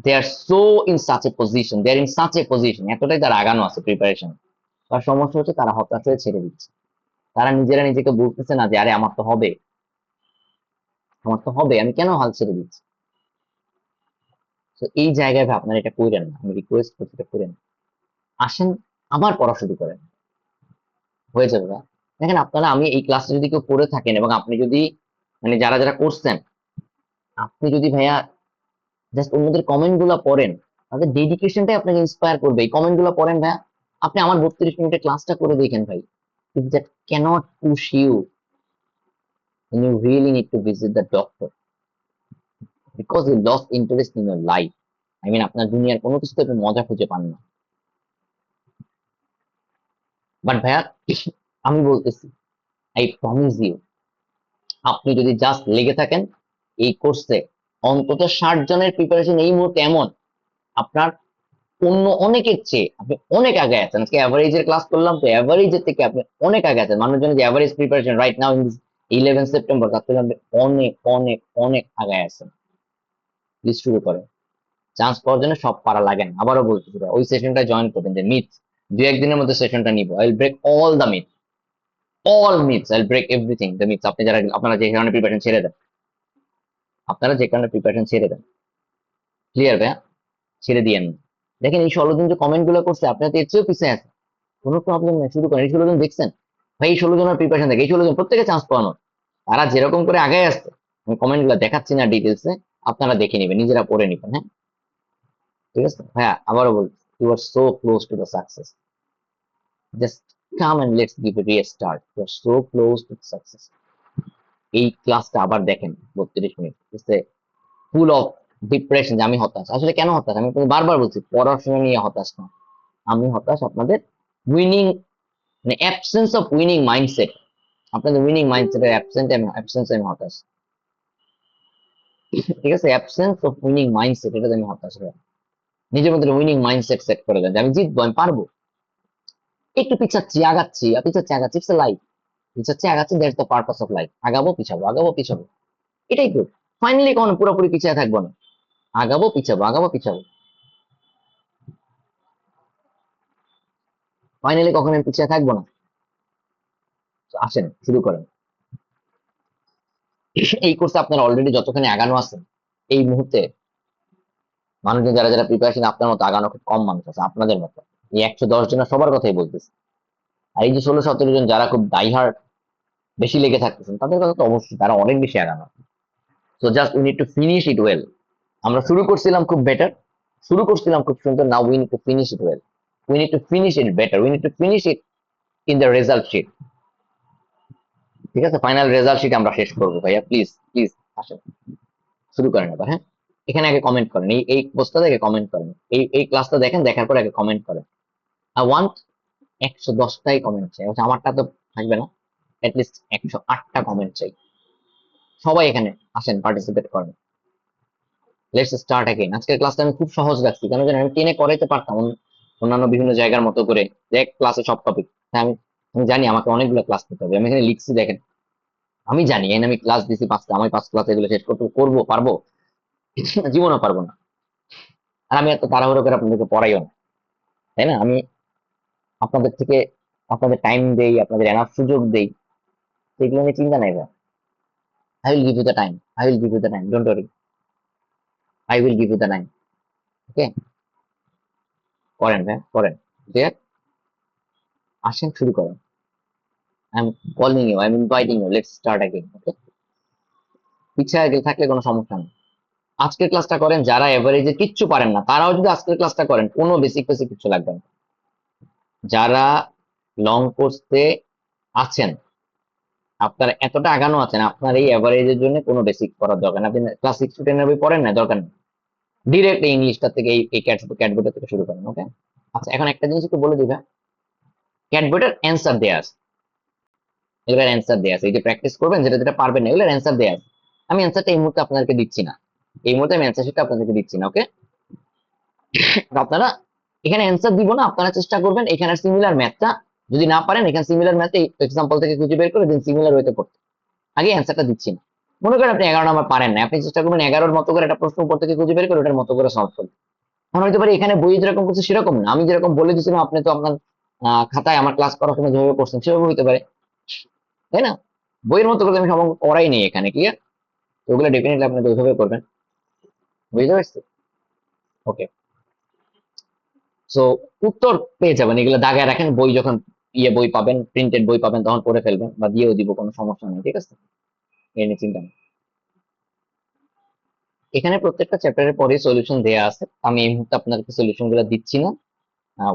They are so in such a position, they are in such a position, এতটাই তারা আগানো আছে প্রিপারেশন। তার সমস্যা হচ্ছে তারা হতাশ হয়ে ছেড়ে দিচ্ছে। তারা নিজেরা নিজেকে বলতেছে না যে আরে আমার তো হবে, আমার তো হবে, আমি কেন হাল ছেড়ে দিচ্ছি। তো এই জায়গায় ভাই আপনারা এটা করেন না, আমি রিকোয়েস্ট করছি এটা করেন। আসেন, আবার পড়া শুরু করেন, হয়ে যাবে ভাই। দেখেন আপনারা, আমি এই ক্লাসে যদি কেউ পড়ে থাকেন এবং আপনি যদি, মানে যারা যারা করছেন, আপনি যদি ভাইয়া জাস্ট অন্যদের কমেন্ট গুলা পড়েন, তাদের ডেডিকেশনটাই আপনাকে ইন্সপায়ার করবে। এই কমেন্ট গুলা পড়েন ভাইয়া, আপনি আমার 32 মিনিটের ক্লাসটা করে দেখেন ভাই। If that cannot push you, then you really need to visit the doctor because you lost interest in your life. I mean আপনার দুনিয়ার কোনো কিছুতে আপনি মজা খুঁজে পান না। বাট ভাইয়া আমি বলতেছি, আই প্রমিস ইউ, আপনি যদি জাস্ট লেগে থাকেন এই কোর্সে, অন্তত 60 জনের প্রিপারেশন এই মুহূর্তে এমন, আপনার অন্য অনেকের চেয়ে আপনি অনেক আগে আছেন। আজকে অ্যাভারেজের ক্লাস করলাম, তো অ্যাভারেজের থেকে আপনি অনেক আগে আছেন। মানুষজন যে average preparation right now in 11 September, তার থেকে আপনি অনেক অনেক অনেক আগে আছেন। প্লিজ শুরু করেন। চান্স পাওয়ার জন্য সব পারা লাগে না, আবারও বলছি, ওই সেশনটা জয়েন করবেন, যে মিথ, 2-1 দিনের মধ্যে সেশনটা নিব, I will break all the myth, all myths, I will break everything the myths. আপনি যারা, আপনারা যে কারণে প্রিপারেশন ছেড়ে দেন, আপনারা যে কারণে প্রিপারেশন ছেড়ে দেন, ক্লিয়ার ভাইয়া, ছেড়ে দিয়েন না। দেখেন এই 16 জন যে কমেন্ট গুলো করছে, আপনার তো এর চেয়েও পিছিয়ে আছে, কোনো প্রবলেম নেই, শুরু করেন। এই 16 জন দেখছেন ভাই, এই 16 জনের প্রিপারেশন দেখে, এই 16 জন প্রত্যেকে চান্স পাওয়ানো, তারা যেরকম করে আগে আসছে, আমি কমেন্ট গুলো দেখাচ্ছি না ডিটেলসে, আপনারা দেখে নেবেন, নিজেরা পড়ে নেবেন, হ্যাঁ, ঠিক আছে ভাইয়া। আবারও বলছি, you are so close to the success, just come and let's give a restart, you are so close to the success. এই ক্লাসটা আবার দেখেন, 32 মিনিট, ফুল অফ ডিপ্রেশন, যে আমি হতাশ। আসলে কেন হতাশ, আমি আপনাকে বারবার বলছি, পড়াশোনা নিয়ে হতাশ না, আমি হতাশ আপনাদের উইনিং, মানে অ্যাবসেন্স অফ উইনিং মাইন্ডসেট, আপনাদের উইনিং মাইন্ডসেটের অ্যাবসেন্স আমি হতাশ, ঠিক আছে। অ্যাবসেন্স অফ উইনিং মাইন্ডসেট, এটাতে আমি হতাশ হই। নিজের মধ্যে উইনিং মাইন্ডসেট সেট করে দেন যে আমি জিতবো, আমি পারবো। একটু পিছাচ্ছি, আগাচ্ছি, পিছাচ্ছি, আগাচ্ছি, ইটস লাইফ, পিছাচ্ছি, আগাচ্ছি, that's the purpose of life. আগাবো পিছাবো, আগাবো পিছাবো, এটাই তো। ফাইনালি কখনো পুরোপুরি পিছিয়ে থাকবো না, আগাবো পিছাবো, আগাবো পিছাবো, ফাইনালি কখনো আমি পিছিয়ে থাকবো না। তো আসেন শুরু করেন। এই কোর্সে আপনারা অলরেডি যতখানি আগানো আছেন, এই মুহূর্তে মানুষজন যারা যারা প্রিপারেশন, আপনার মতো আগানো খুব কম মানুষ আছে আপনাদের মতো। এই 110 জনের সবার কথাই বলতেছি। আর এই যে 16-17 জন যারা খুব ডাইহার্ড বেশি লেগে থাকতেছেন, তাদের কথা তো অবশ্যই, তারা অনেক বেশি আগানো। So just we need to finish it well. আমরা শুরু করছিলাম খুব বেটার, শুরু করছিলাম খুব সুন্দর, now we need to finish it well, we need to finish it better, we need to finish it in the result sheet. ঠিক আছে, ফাইনাল রেজাল্ট শিট আমরা শেষ করবো ভাইয়া, প্লিজ প্লিজ আসেন, শুরু করেন এবার, হ্যাঁ। এখানে আগে কমেন্ট করেন, এই পোস্টটা দেখে কমেন্ট করেন, এই ক্লাসটা দেখেন, দেখার পর আগে কমেন্ট করেন। আই ওয়ান্ট 110টাই কমেন্ট চাই, আমারটা তো থাকবে না, অ্যাটলিস্ট 108টা কমেন্ট চাই। সবাই এখানে আসেন, পার্টিসিপেট করেন। Let's start again. আজকের ক্লাসটা আমি খুব সহজ রাখছি, কেন জানেন, আমি টেনে করাইতে পারতাম অন্যান্য বিভিন্ন জায়গার মতো করে যে এক ক্লাসে সব টপিক। হ্যাঁ, আমি আমি জানি আমাকে অনেকগুলো ক্লাস করতে হবে, আমি এখানে লিখছি দেখেন, আমি জানি এখানে আমি ক্লাস দিছি 5টা, আমি 5 ক্লাস এগুলো শেষ করতে করবো পারবো? জীবনও পারবো না। আর আমি এত তাড়াহুড়ো করে আপনাদেরকে পড়াইও না, তাই না? আমি আপনাদের থেকে আপনাদের টাইম দেই, আপনাদের এনাফ সুযোগ দেই, সেগুলো নিয়ে চিন্তা নাই ভাই। I will give you the time, I will give you the time, don't worry, I will give you the time. Okay, করেন ভাই, করেন। ঠিক আছে, আসেন, শুরু করেন। I am calling you, I am inviting you, let's start again. Okay, পিছিয়ে গেলে থাকলে কোনো সমস্যা নেই। আজকের ক্লাসটা করেন, যারা এভারেজে কিচ্ছু পারেন না তারাও যদি আজকের ক্লাসটা করেন, কোনো বেসিক বেসিক কিছু লাগবে না। যারা লং কোর্সে আছেন, আপনারা এতটা আগানো আছেন, আপনার এই এভারেজের জন্য কোনো বেসিক করার দরকার নেই। আপনি ক্লাস 6 to 10 বই পড়েন না, দরকার নেই। ডিরেক্ট এই ইংলিশটা থেকে এই ক্যাটবোর্ডটা থেকে শুরু করেন। ওকে, আচ্ছা, এখন একটা জিনিস একটু বলে দিবে, ক্যাটবোর্ডের অ্যান্সার দেয়া আছে, এগুলোর অ্যান্সার দেয়া আছে। এই যে প্র্যাকটিস করবেন, যেটা যেটা পারবেন না, এগুলোর অ্যান্সার দেয়া আছে। আমি অ্যান্সারটা এই মুহূর্তে আপনাদেরকে দিচ্ছি না, এই মুহূর্তে আমি অ্যান্সার শিটটা আপনাদেরকে দিচ্ছি না। ওকে, আপনারা এখানে অ্যান্সার দিব না, আপনারা চেষ্টা করবেন এখানে সিমিলার ম্যাথটা, যদি না পারেন এখানে সিমিলার ম্যাথে এক্সাম্পল থেকে খুঁজে বের করে দিন, সিমিলার ওয়েতে পড়তে। আগে অ্যান্সারটা দিচ্ছি না। মনে করেন আপনি 11 নাম্বার পারেন না, আপনি চেষ্টা করবেন 11-র মতো করে একটা প্রশ্ন উপর থেকে খুঁজে বের করে ওটার মতো করে সলভ করতে। এখন হইতে পারে এখানে বই যেরকম করছে সেরকম না, আমি যেরকম বলে দিচ্ছিলাম আপনি তো আপনার খাতায় আমার ক্লাস করার সময় যেভাবে করছেন সেভাবে হইতে পারে, তাই না? বইয়ের মতো করে আমি সব অঙ্ক করাই নেই এখানে, ক্লিয়ার? তো ওগুলো ডেফিনেটলি আপনাকে ওইভাবে করবেন, বুঝতে পারছি? ওকে, সো উত্তর পেয়ে যাবেন, এগুলো দাগায় রাখেন, বই যখন বই পাবেন, প্রিন্টেড বই পাবেন, তখন পড়ে ফেলবেন, বা দিয়েও দিব, কোনো সমস্যা নেই, ঠিক আছে? এ নিয়ে চিন্তা নেই। এখানে প্রত্যেকটা চ্যাপ্টারের পরে সলিউশন দেয়া আছে, আমি এই মুহূর্তে আপনাদেরকে সলিউশন গুলো দিচ্ছি না।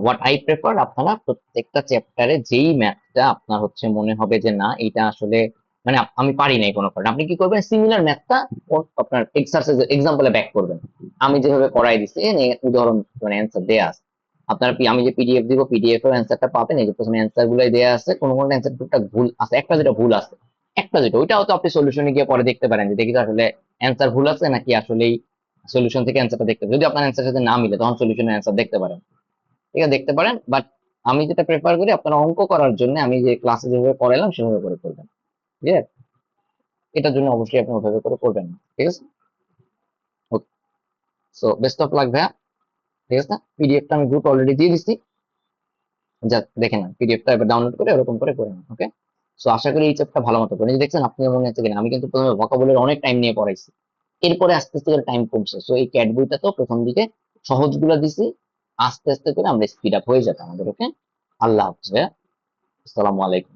হোয়াট আই প্রেফার, আপনারা প্রত্যেকটা চ্যাপ্টারে যেই ম্যাথটা আপনার হচ্ছে মনে হবে যে না এটা আসলে মানে আমি পারি নাই কোনো কারণে, আপনি কি করবেন, সিমিলার ম্যাথটা আপনার এক্সারসাইজ এক্সাম্পলে ব্যাক করবেন। আমি যেভাবে করাই দিচ্ছি উদাহরণ মানে অ্যান্সার দেয়া আছে। আপনার আমি যে পিডিএফ দিব, পিডিএফ এর অ্যান্সারটা পাবেন, এই যে প্রথমে অ্যান্সার গুলাই দেয়া আছে, কোনো কোনো অ্যান্সার টুকটাক ভুল আছে, একটা যেটা ভুল আছে, একটা যেটা ওইটাও তো আপনি সলিউশনে গিয়ে পরে দেখতে পারেন যে দেখি তো আসলে অ্যান্সার ভুল আছে নাকি আসলেই সলিউশন থেকে অ্যান্সারটা দেখতে পারেন। যদি আপনার অ্যান্সার সাথে না মিলে তখন সলিউশনের অ্যান্সার দেখতে পারেন, ঠিক আছে, দেখতে পারেন। বাট আমি যেটা প্রেফার করি, আপনারা অঙ্ক করার জন্য আমি যে ক্লাসে যেভাবে করাইলাম সেভাবে করে করবেন, ঠিক আছে? এটার জন্য অবশ্যই আপনি ওভাবে করে করবেন না, ঠিক আছে? ওকে, সো বেস্ট অফ লাক ভাইয়া, ঠিক আছে? পিডিএফটা আমি গ্রুপ অলরেডি দিয়ে দিচ্ছি, যা দেখে না, পিডিএফটা এবার ডাউনলোড করে ওরকম করে করে নেন। ওকে, সো আশা করি এই চ্যাপ্টারটা ভালো মতো করে দেখছেন। আপনি মনে হচ্ছে কিনা, আমি কিন্তু প্রথমে ভোকাবুলারি অনেক টাইম নিয়ে পড়াইছি, এরপরে আস্তে আস্তে করে টাইম কমছে। সো এই ক্যাট বইটা তো প্রথম দিকে সহজগুলো দিছি, আস্তে আস্তে করে আমরা স্পিড আপ হয়ে যাবে আমাদের। ওকে, আল্লাহ হাফেজ ভাইয়া, আসসালামু আলাইকুম।